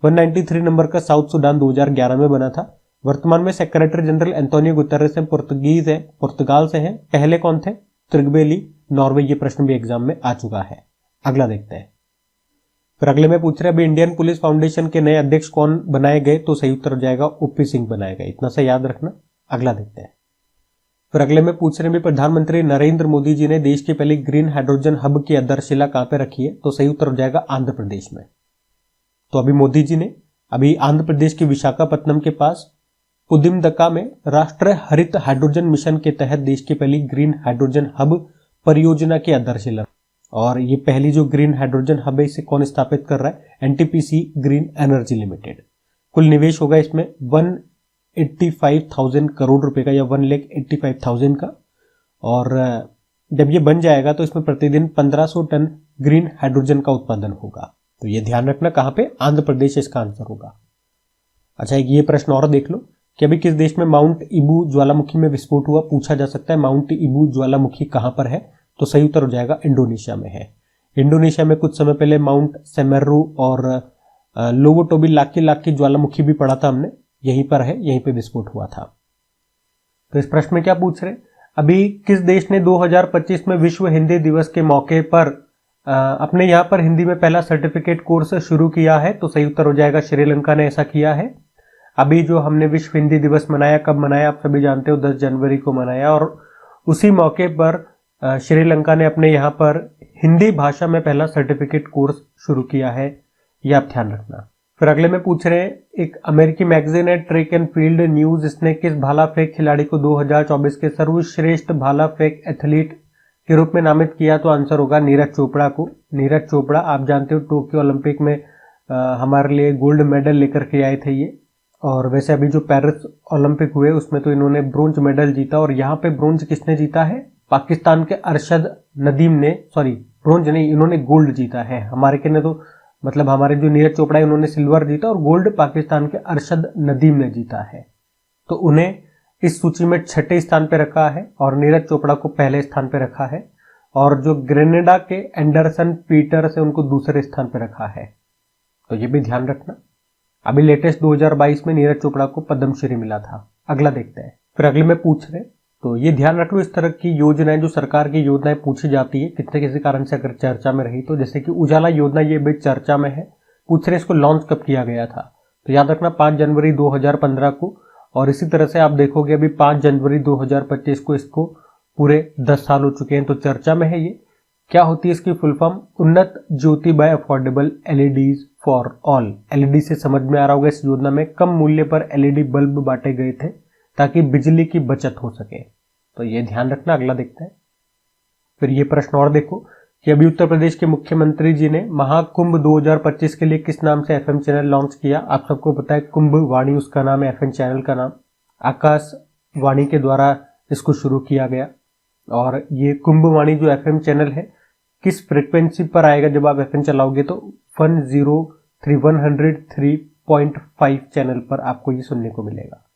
S1: 193 नंबर का साउथ सूडान 2011 में बना था। वर्तमान में सेक्रेटरी जनरल एंटोनियो गुतेरेस हैं, पुर्तगाल से हैं। पहले कौन थे? त्रिगबेली, नॉर्वे। ये प्रश्न भी एग्जाम में आ चुका है। अगला देखते हैं। फिर अगले में पूछ रहे हैं अभी इंडियन पुलिस फाउंडेशन के नए अध्यक्ष कौन बनाए गए? तो सही उत्तर हो जाएगा ओपी सिंह बनाए गए। इतना सा याद रखना। अगला देखते हैं। फिर अगले में पूछ रहे हैं प्रधानमंत्री नरेंद्र मोदी जी ने देश की पहली ग्रीन हाइड्रोजन हब की आधारशिला कहां पे रखी है? तो सही उत्तर हो जाएगा आंध्र प्रदेश में। तो अभी मोदी जी ने अभी आंध्र प्रदेश के विशाखापट्टनम के पास पुदिमदका में राष्ट्रीय हरित हाइड्रोजन मिशन के तहत देश की पहली ग्रीन हाइड्रोजन हब परियोजना की आधारशिला, और ये पहली जो ग्रीन हाइड्रोजन हब है इसे कौन स्थापित कर रहा है? NTPC green energy limited. कुल निवेश होगा इसमें 185,000 करोड़ रुपए का या 1,85,000 का, और जब ये बन जाएगा तो इसमें प्रतिदिन 1500 टन ग्रीन हाइड्रोजन का उत्पादन होगा। तो ये ध्यान रखना कहां पे? आंध्र प्रदेश इसका आंसर होगा। अच्छा, एक ये प्रश्न और देख लो कि अभी किस देश में माउंट इबू ज्वालामुखी में विस्फोट हुआ? पूछा जा सकता है माउंट इबू ज्वालामुखी कहां पर है? तो सही उत्तर हो जाएगा इंडोनेशिया में है। इंडोनेशिया में कुछ समय पहले माउंट सेमेरू और लोवोटोबी लाकी ज्वालामुखी भी पढ़ा था हमने, यहीं पर है, यहीं पे विस्फोट हुआ था। तो इस प्रश्न में क्या पूछ रहे? अभी किस देश ने 2025 में विश्व हिंदी दिवस के मौके पर अपने यहां पर हिंदी में पहला सर्टिफिकेट कोर्स शुरू किया है? तो सही उत्तर हो जाएगा श्रीलंका ने ऐसा किया है। अभी जो हमने विश्व हिंदी दिवस मनाया, कब मनाया आप सभी जानते हो, 10 जनवरी को मनाया, और उसी मौके पर श्रीलंका ने अपने यहाँ पर हिंदी भाषा में पहला सर्टिफिकेट कोर्स शुरू किया है, यह आप ध्यान रखना। फिर अगले में पूछ रहे हैं एक अमेरिकी मैगजीन है ट्रैक एंड फील्ड न्यूज, इसने किस भाला फेंक खिलाड़ी को 2024 के सर्वश्रेष्ठ भाला फेंक एथलीट के रूप में नामित किया? तो आंसर होगा नीरज चोपड़ा को। नीरज चोपड़ा आप जानते हो टोक्यो ओलंपिक में हमारे लिए गोल्ड मेडल लेकर के आए थे ये, और वैसे अभी जो पेरिस ओलंपिक हुए उसमें तो इन्होंने ब्रोंज मेडल जीता, और यहाँ पे ब्रोंज किसने जीता है? पाकिस्तान के अरशद नदीम ने, सॉरी ब्रोंज नहीं, इन्होंने गोल्ड जीता है। हमारे के ने तो मतलब हमारे जो नीरज चोपड़ा है उन्होंने सिल्वर जीता, और गोल्ड पाकिस्तान के अरशद नदीम ने जीता है। तो उन्हें इस सूची में 6ठे स्थान पे रखा है और नीरज चोपड़ा को पहले स्थान पे रखा है, और जो ग्रेनेडा के एंडरसन पीटर से उनको दूसरे स्थान पे रखा है। तो ये भी ध्यान रखना। अभी लेटेस्ट 2022 में नीरज चोपड़ा को पद्मश्री मिला था। अगला देखते हैं। फिर अगले में पूछ रहे, तो ये ध्यान रख लो इस तरह की योजनाएं, जो सरकार की योजनाएं पूछी जाती है किसी किसी कारण से अगर चर्चा में रही, तो जैसे कि उजाला योजना ये भी चर्चा में है। पूछ रहे इसको लॉन्च कब किया गया था? तो याद रखना 5 जनवरी 2015 को, और इसी तरह से आप देखोगे अभी 5 जनवरी 2025 को इसको पूरे 10 साल हो चुके हैं। तो चर्चा में है ये। क्या होती है इसकी full form? Unnat Jyoti by affordable LEDs for all. LED से समझ में आ रहा होगा इस योजना में कम मूल्य पर एलईडी बल्ब बांटे गए थे ताकि बिजली की बचत हो सके। तो ये ध्यान रखना। अगला देखते हैं। फिर ये प्रश्न और देखो कि अभी उत्तर प्रदेश के मुख्यमंत्री जी ने महाकुंभ 2025 के लिए किस नाम से एफएम चैनल लॉन्च किया? आप सबको पता है कुंभ वाणी उसका नाम है, एफएम चैनल का नाम। आकाशवाणी के द्वारा इसको शुरू किया गया, और ये कुंभ वाणी जो एफएम चैनल है किस फ्रिक्वेंसी पर आएगा? जब आप एफएम चलाओगे तो 103.5 चैनल पर आपको ये सुनने को मिलेगा।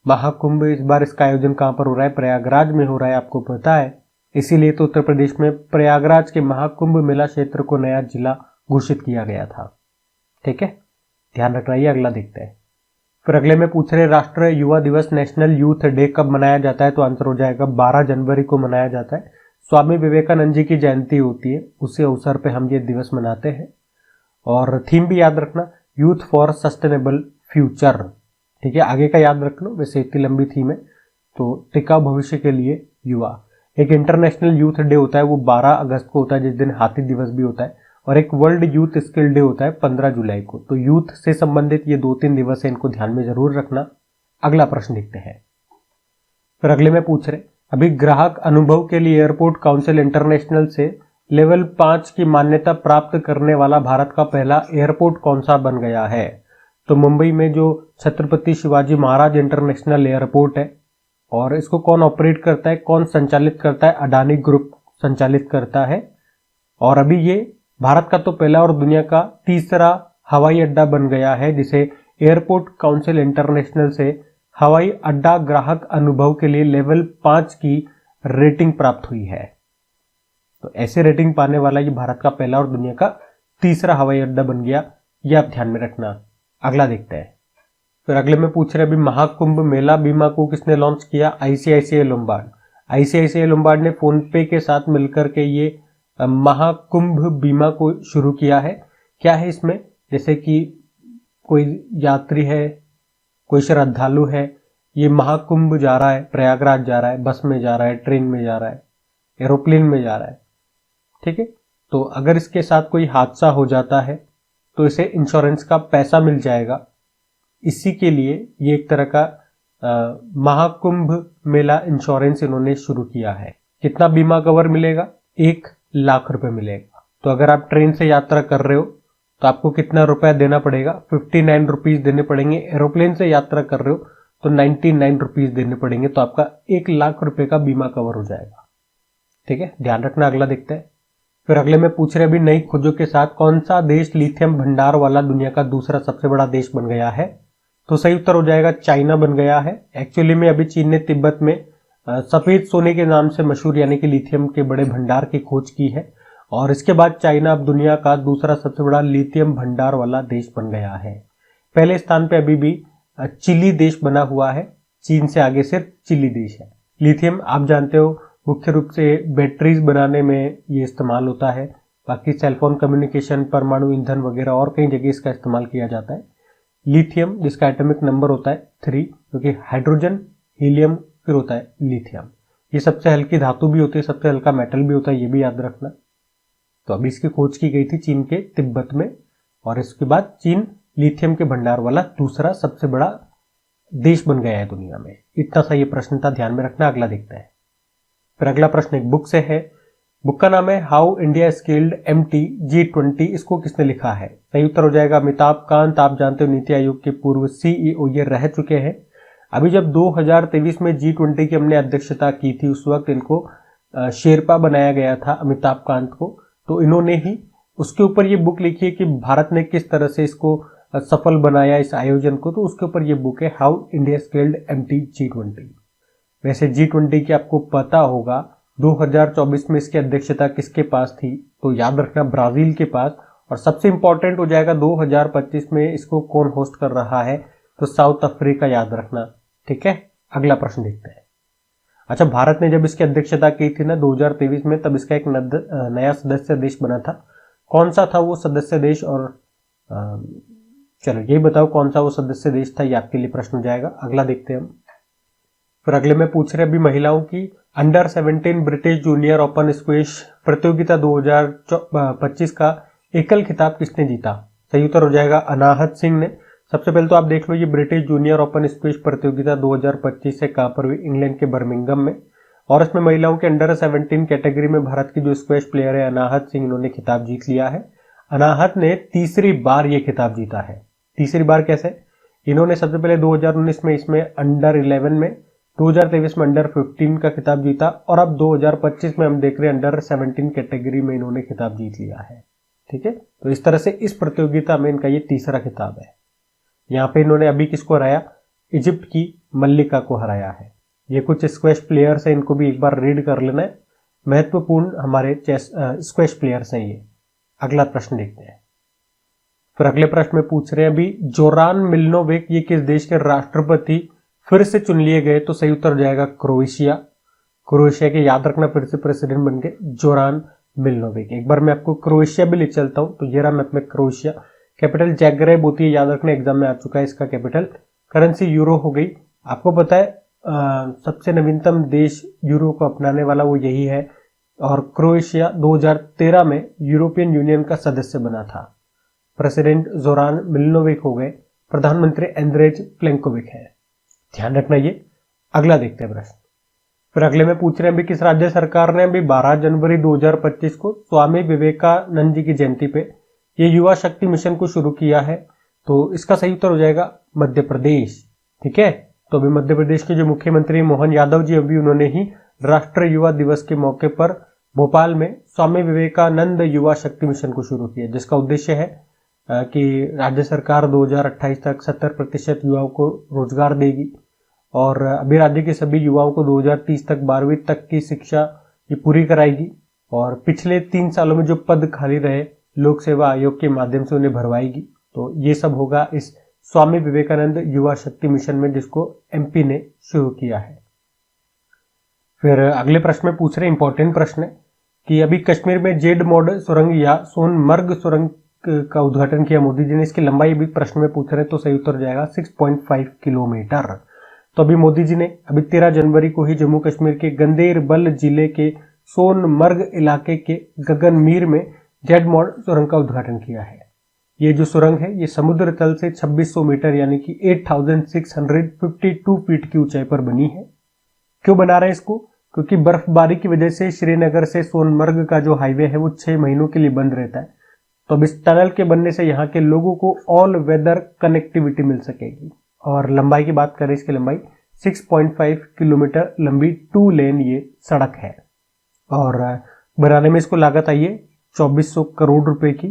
S1: महाकुंभ इस बार इसका आयोजन कहां पर हो रहा है? प्रयागराज में हो रहा है, आपको पता है। इसीलिए तो उत्तर प्रदेश में प्रयागराज के महाकुंभ मेला क्षेत्र को नया जिला घोषित किया गया था। ठीक है, ध्यान रखना। ये अगला देखते हैं। फिर अगले में पूछ रहे राष्ट्रीय युवा दिवस नेशनल यूथ डे कब मनाया जाता है? तो आंसर हो जाएगा 12 जनवरी को मनाया जाता है। स्वामी विवेकानंद जी की जयंती होती है, उसी अवसर पे हम ये दिवस मनाते हैं। और थीम भी याद रखना, यूथ फॉर सस्टेनेबल फ्यूचर। ठीक है, आगे का याद रख लो, वैसे इतनी लंबी थीम है। तो टिकाऊ भविष्य के लिए युवा। एक इंटरनेशनल यूथ डे होता है, वो 12 अगस्त को होता है, जिस दिन हाथी दिवस भी होता है। और एक वर्ल्ड यूथ स्किल डे होता है 15 जुलाई को। तो यूथ से संबंधित ये 2-3 दिवस है, इनको ध्यान में जरूर रखना। अगला प्रश्न देखते हैं। फिर अगले में पूछ रहे अभी ग्राहक अनुभव के लिए एयरपोर्ट काउंसिल इंटरनेशनल से लेवल 5 की मान्यता प्राप्त करने वाला भारत का पहला एयरपोर्ट कौन सा बन गया है? तो मुंबई में जो छत्रपति शिवाजी महाराज इंटरनेशनल एयरपोर्ट है, और इसको कौन ऑपरेट करता है, कौन संचालित करता है? अडानी ग्रुप संचालित करता है। और अभी ये भारत का तो पहला और दुनिया का तीसरा हवाई अड्डा बन गया है, जिसे एयरपोर्ट काउंसिल इंटरनेशनल से हवाई अड्डा ग्राहक अनुभव के लिए लेवल 5 की रेटिंग प्राप्त हुई है। तो ऐसे रेटिंग पाने वाला ये भारत का पहला और दुनिया का तीसरा हवाई अड्डा बन गया, ये आप ध्यान में रखना। अगला देखते हैं। फिर अगले में पूछ रहे हैं अभी महाकुंभ मेला बीमा को किसने लॉन्च किया? ICICI Lombard. आईसीआईसीआई लोम्बार्ड ने फोन पे के साथ मिलकर के ये महाकुंभ बीमा को शुरू किया है। क्या है इसमें? जैसे कि कोई यात्री है, कोई श्रद्धालु है, ये महाकुंभ जा रहा है, प्रयागराज जा रहा है, बस में जा रहा है, ट्रेन में जा रहा है, एरोप्लेन में जा रहा है, ठीक है, तो अगर इसके साथ कोई हादसा हो जाता है तो इसे इंश्योरेंस का पैसा मिल जाएगा। इसी के लिए ये एक तरह का महाकुंभ मेला इंश्योरेंस इन्होंने शुरू किया है। कितना बीमा कवर मिलेगा? 1,00,000 रुपए मिलेगा। तो अगर आप ट्रेन से यात्रा कर रहे हो तो आपको कितना रुपया देना पड़ेगा? 59 रुपीज देने पड़ेंगे। एरोप्लेन से यात्रा कर रहे हो तो 99 रुपीज देने पड़ेंगे। तो आपका 1,00,000 रुपए का बीमा कवर हो जाएगा। ठीक है, ध्यान रखना। अगला देखते हैं। फिर अगले में पूछ रहे अभी नई खोजों के साथ कौन सा देश लिथियम भंडार वाला दुनिया का दूसरा सबसे बड़ा देश बन गया है? तो सही उत्तर हो जाएगा चाइना बन गया है। एक्चुअली में अभी चीन ने तिब्बत में सफेद सोने के नाम से मशहूर यानी कि लिथियम के बड़े भंडार की खोज की है और इसके बाद चाइना अब दुनिया का दूसरा सबसे बड़ा लिथियम भंडार वाला देश बन गया है। पहले स्थान पे अभी भी चिली देश बना हुआ है। चीन से आगे सिर्फ चिली देश है। लिथियम आप जानते हो मुख्य रूप से बैटरीज बनाने में ये इस्तेमाल होता है। बाकी सेलफोन कम्युनिकेशन, परमाणु ईंधन वगैरह और कई जगह इसका इस्तेमाल किया जाता है। लिथियम जिसका एटॉमिक नंबर होता है 3, क्योंकि हाइड्रोजन, हीलियम फिर होता है लिथियम। ये सबसे हल्की धातु भी होती है, सबसे हल्का मेटल भी होता है, ये भी याद रखना। तो अभी इसकी खोज की गई थी चीन के तिब्बत में और इसके बाद चीन लिथियम के भंडार वाला दूसरा सबसे बड़ा देश बन गया है दुनिया में। इतना सा ये प्रश्न था, ध्यान में रखना। अगला देखते हैं। फिर अगला प्रश्न एक बुक से है। बुक का नाम है how India scaled MT G20। इसको किसने लिखा है? सही उत्तर हो जाएगा अमिताभ कांत। आप जानते हो नीति आयोग के पूर्व CEO ये रह चुके हैं। अभी जब 2023 में G20 की हमने अध्यक्षता की थी उस वक्त इनको शेरपा बनाया गया था, अमिताभ कांत को। तो इन्होंने ही उसके ऊपर ये बुक लिखी है कि भारत ने किस तरह से इसको सफल बनाया इस आयोजन को। तो उसके ऊपर ये बुक है how India scaled MT G20। वैसे G20 की आपको पता होगा 2024 में इसकी अध्यक्षता किसके पास थी? तो याद रखना ब्राजील के पास। और सबसे इंपॉर्टेंट हो जाएगा 2025 में इसको कौन होस्ट कर रहा है? तो साउथ अफ्रीका, याद रखना। ठीक है, अगला प्रश्न देखते हैं। अच्छा, भारत ने जब इसकी अध्यक्षता की थी ना 2023 में, तब इसका एक नया सदस्य देश बना था। कौन सा था वो सदस्य देश? और चलो ये बताओ कौन सा वो सदस्य देश था, ये आपके लिए प्रश्न हो जाएगा। अगला देखते हैं हम। फिर अगले में पूछ रहे अभी महिलाओं की under 17 British junior open squash प्रतियोगिता 2025 का एकल खिताब किसने जीता? सही उत्तर हो जाएगा अनाहत सिंह ने। सबसे पहले तो आप देख लो ये ब्रिटिश जूनियर ओपन स्क्वैश प्रतियोगिता 2025 से कहां पर हुई? इंग्लैंड के बर्मिंघम में। और इसमें महिलाओं के अंडर 17 कैटेगरी में भारत की जो स्क्वैश प्लेयर है अनाहत सिंह, इन्होंने खिताब जीत लिया है। अनाहत ने तीसरी बार ये खिताब जीता है। तीसरी बार कैसे? इन्होंने सबसे पहले 2019 में इसमें अंडर 11 में, 2023 में अंडर 15 का खिताब जीता और अब 2025 में हम देख रहे हैं अंडर 17 कैटेगरी में इन्होंने खिताब जीत लिया है। ठीक है, तो इस तरह से इस प्रतियोगिता में इनका ये तीसरा खिताब है। यहाँ पे इन्होंने अभी किसको हराया? इजिप्ट की मल्लिका को हराया है। ये कुछ स्क्वैश प्लेयर्स हैं, इनको भी एक बार रीड कर लेना है। महत्वपूर्ण हमारे चेस स्क्वैश प्लेयर्स हैं ये। अगला प्रश्न देखते हैं। फिर अगले प्रश्न में पूछ रहे हैं अभी जोरान मिल्नोविक ये किस देश के राष्ट्रपति फिर से चुन लिए गए? तो सही उत्तर हो जाएगा क्रोएशिया। क्रोएशिया के याद रखना फिर से प्रेसिडेंट बन गए जोरान मिल्नोविक। एक बार मैं आपको क्रोएशिया भी लिख चलता हूं। तो ये रहा मैप में क्रोएशिया। कैपिटल जैग्रेब होती है, याद रखना, एग्जाम में आ चुका है इसका कैपिटल। करेंसी यूरो हो गई। आपको पता है सबसे नवीनतम देश यूरो को अपनाने वाला वो यही है। और क्रोएशिया 2013 में यूरोपियन यूनियन का सदस्य बना था। प्रेसिडेंट जोरान मिल्नोविक हो गए, प्रधानमंत्री एंड्रेज प्लेंकोविक है। ध्यान रखना ये। अगला देखते हैं प्रश्न। फिर अगले में पूछ रहे हैं अभी किस राज्य सरकार ने अभी 12 जनवरी 2025 को स्वामी विवेकानंद जी की जयंती पे ये युवा शक्ति मिशन को शुरू किया है? तो इसका सही उत्तर हो जाएगा मध्य प्रदेश। ठीक है, तो अभी मध्य प्रदेश के जो मुख्यमंत्री मोहन यादव जी अभी उन्होंने ही राष्ट्रीय युवा दिवस के मौके पर भोपाल में स्वामी विवेकानंद युवा शक्ति मिशन को शुरू किया, जिसका उद्देश्य है कि राज्य सरकार 2028 तक 70% युवाओं को रोजगार देगी और अभी राज्य के सभी युवाओं को 2030 तक 12वीं तक की शिक्षा ये पूरी कराएगी और पिछले 3 सालों में जो पद खाली रहे लोक सेवा आयोग के माध्यम से उन्हें भरवाएगी। तो ये सब होगा इस स्वामी विवेकानंद युवा शक्ति मिशन में, जिसको एमपी ने शुरू किया है। फिर अगले प्रश्न में पूछ रहे इंपॉर्टेंट प्रश्न है कि अभी कश्मीर में जेड मॉड सुरंग या सोनमर्ग सुरंग का उद्घाटन किया मोदी जी ने, इसकी लंबाई भी प्रश्न में पूछ रहे हैं, तो सही उत्तर जाएगा 6.5 किलोमीटर। तो अभी मोदी जी ने अभी 13 जनवरी को ही जम्मू कश्मीर के गंदेरबल जिले के सोनमर्ग इलाके के गगनमीर में जेड मॉड सुरंग का उद्घाटन किया है। ये जो सुरंग है ये समुद्र तल से 2600 मीटर यानी कि 8652 फीट की ऊंचाई पर बनी है। क्यों बना रहे हैं इसको? क्योंकि बर्फबारी की वजह से श्रीनगर से सोनमर्ग का जो हाईवे है वो 6 महीनों के लिए बंद रहता है। तो अब इस टनल के बनने से यहाँ के लोगों को ऑल वेदर कनेक्टिविटी मिल सकेगी। और लंबाई की बात करें, इसकी लंबाई 6.5 किलोमीटर लंबी 2 लेन ये सड़क है। और बनाने में इसको लागत आई है 2400 करोड़ रुपए की,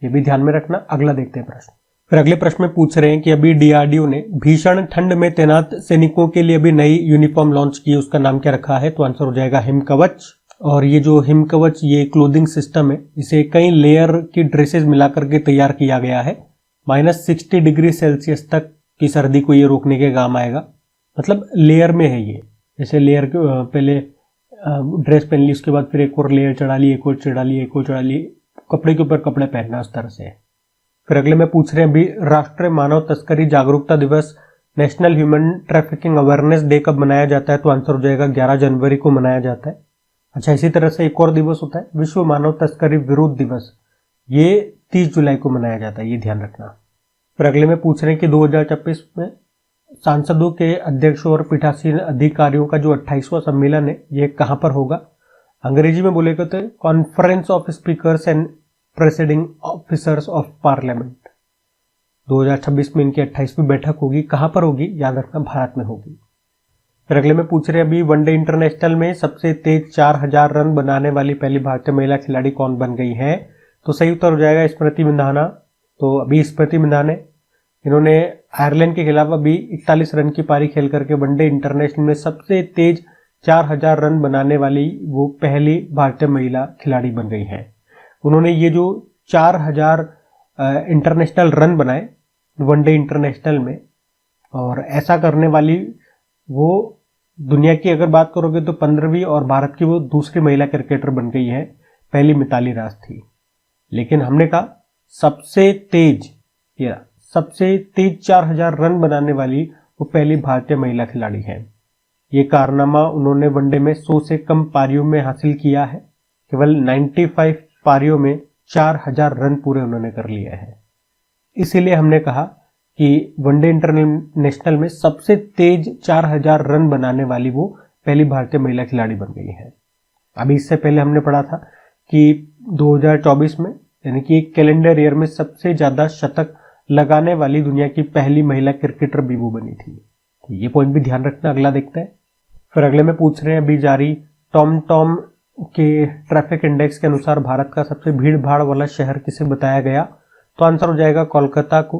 S1: ये भी ध्यान में रखना। अगला देखते हैं प्रश्न। फिर अगले प्रश्न में पूछ रहे हैं कि अभी डीआरडीओ ने भीषण ठंड में तैनात सैनिकों के लिए अभी नई यूनिफॉर्म लॉन्च की, उसका नाम क्या रखा है? तो आंसर हो जाएगा हिमकवच। और ये जो हिमकवच ये क्लोथिंग सिस्टम है, इसे कई लेयर की ड्रेसेस मिलाकर के तैयार किया गया है। -60 डिग्री सेल्सियस तक की सर्दी को ये रोकने के काम आएगा। मतलब लेयर में है ये, जैसे लेयर के पहले ड्रेस पहन ली, उसके बाद फिर एक और लेयर चढ़ा ली, एक और चढ़ा ली, एक और चढ़ा ली, कपड़े के ऊपर कपड़े पहनना, उस तरह से। फिर अगले में पूछ रहे हैं अभी राष्ट्रीय मानव तस्करी जागरूकता दिवस, national human trafficking awareness day कब मनाया जाता है? तो आंसर हो जाएगा 11 जनवरी को मनाया जाता है। अच्छा, इसी तरह से एक और दिवस होता है विश्व मानव तस्करी विरोध दिवस, ये 30 जुलाई को मनाया जाता है, ये ध्यान रखना। फिर अगले में पूछ रहे हैं कि 2026 में सांसदों के अध्यक्षों और पीठासीन अधिकारियों का जो 28वां सम्मेलन है ये कहां पर होगा? अंग्रेजी में बोलेगा तो conference of speakers and presiding officers of parliament. 2026 में इनकी 28वीं बैठक होगी। कहां पर होगी? याद रखना, भारत में होगी। फिर अगले में पूछ रहे हैं अभी वनडे इंटरनेशनल में सबसे तेज 4000 रन बनाने वाली पहली भारतीय महिला खिलाड़ी कौन बन गई है? तो सही उत्तर हो जाएगा स्मृति मंधाना। तो अभी स्मृति मंधाना, इन्होंने आयरलैंड के खिलाफ अभी 41 रन की पारी खेल करके वनडे इंटरनेशनल में सबसे तेज 4000 रन बनाने वाली वो पहली भारतीय महिला खिलाड़ी बन गई है। उन्होंने ये जो 4000 इंटरनेशनल रन बनाए वनडे इंटरनेशनल में, और ऐसा करने वाली वो दुनिया की अगर बात करोगे तो 15वीं और भारत की वो दूसरी महिला क्रिकेटर बन गई है, पहली मिताली राज थी। लेकिन हमने कहा सबसे तेज 4000 रन बनाने वाली वो पहली भारतीय महिला खिलाड़ी है। ये कारनामा उन्होंने वनडे में 100 से कम पारियों में हासिल किया है। केवल 95 पारियों में 4000 रन पूरे उन्होंने कर लिए हैं। इसीलिए हमने कहा कि वनडे इंटरनेशनल में सबसे तेज 4000 रन बनाने वाली वो पहली भारतीय महिला खिलाड़ी बन गई है। अभी इससे पहले हमने पढ़ा था कि 2024 में यानी कि एक कैलेंडर ईयर में सबसे ज्यादा शतक लगाने वाली दुनिया की पहली महिला क्रिकेटर भी वो बनी थी। ये पॉइंट भी ध्यान रखना। अगला देखते हैं। फिर अगले में पूछ रहे हैं अभी जारी टॉम के ट्रैफिक इंडेक्स के अनुसार भारत का सबसे भीड़ भाड़ वाला शहर किसे बताया गया? तो आंसर हो जाएगा कोलकाता को।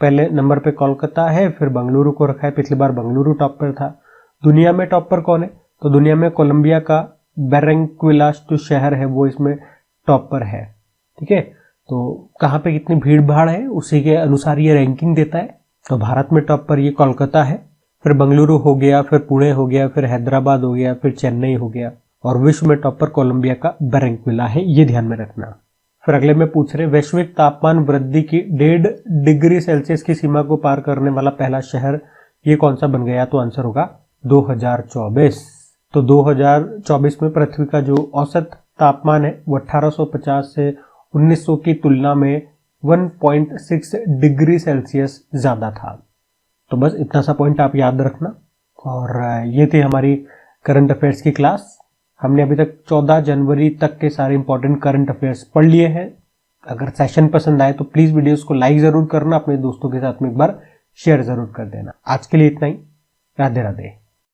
S1: पहले नंबर पे कोलकाता है, फिर बेंगलुरु को रखा है। पिछली बार बेंगलुरु टॉप पर था। दुनिया में टॉप पर कौन है? तो दुनिया में कोलंबिया का बैरंक्विलास जो शहर है वो इसमें टॉप पर है। ठीक है, तो कहाँ पे कितनी भीड़ भाड़ है उसी के अनुसार ये रैंकिंग देता है। तो भारत में टॉप पर ये कोलकाता है, फिर बेंगलुरु हो गया, फिर पुणे हो गया, फिर हैदराबाद हो गया, फिर चेन्नई हो गया, और विश्व में टॉप पर कोलंबिया का बैरंक्विला है। ये ध्यान में रखना। फिर अगले में पूछ रहे वैश्विक तापमान वृद्धि की 1.5 डिग्री सेल्सियस की सीमा को पार करने वाला पहला शहर ये कौन सा बन गया? तो आंसर होगा 2024। तो 2024 में पृथ्वी का जो औसत तापमान है वो 1850 से 1900 की तुलना में 1.6 डिग्री सेल्सियस ज्यादा था। तो बस इतना सा पॉइंट आप याद रखना। और ये थी हमारी करंट अफेयर्स की क्लास। हमने अभी तक 14 जनवरी तक के सारे इंपॉर्टेंट करंट अफेयर्स पढ़ लिए हैं। अगर सेशन पसंद आए तो प्लीज वीडियोस को लाइक जरूर करना, अपने दोस्तों के साथ में एक बार शेयर जरूर कर देना। आज के लिए इतना ही। राधे राधे।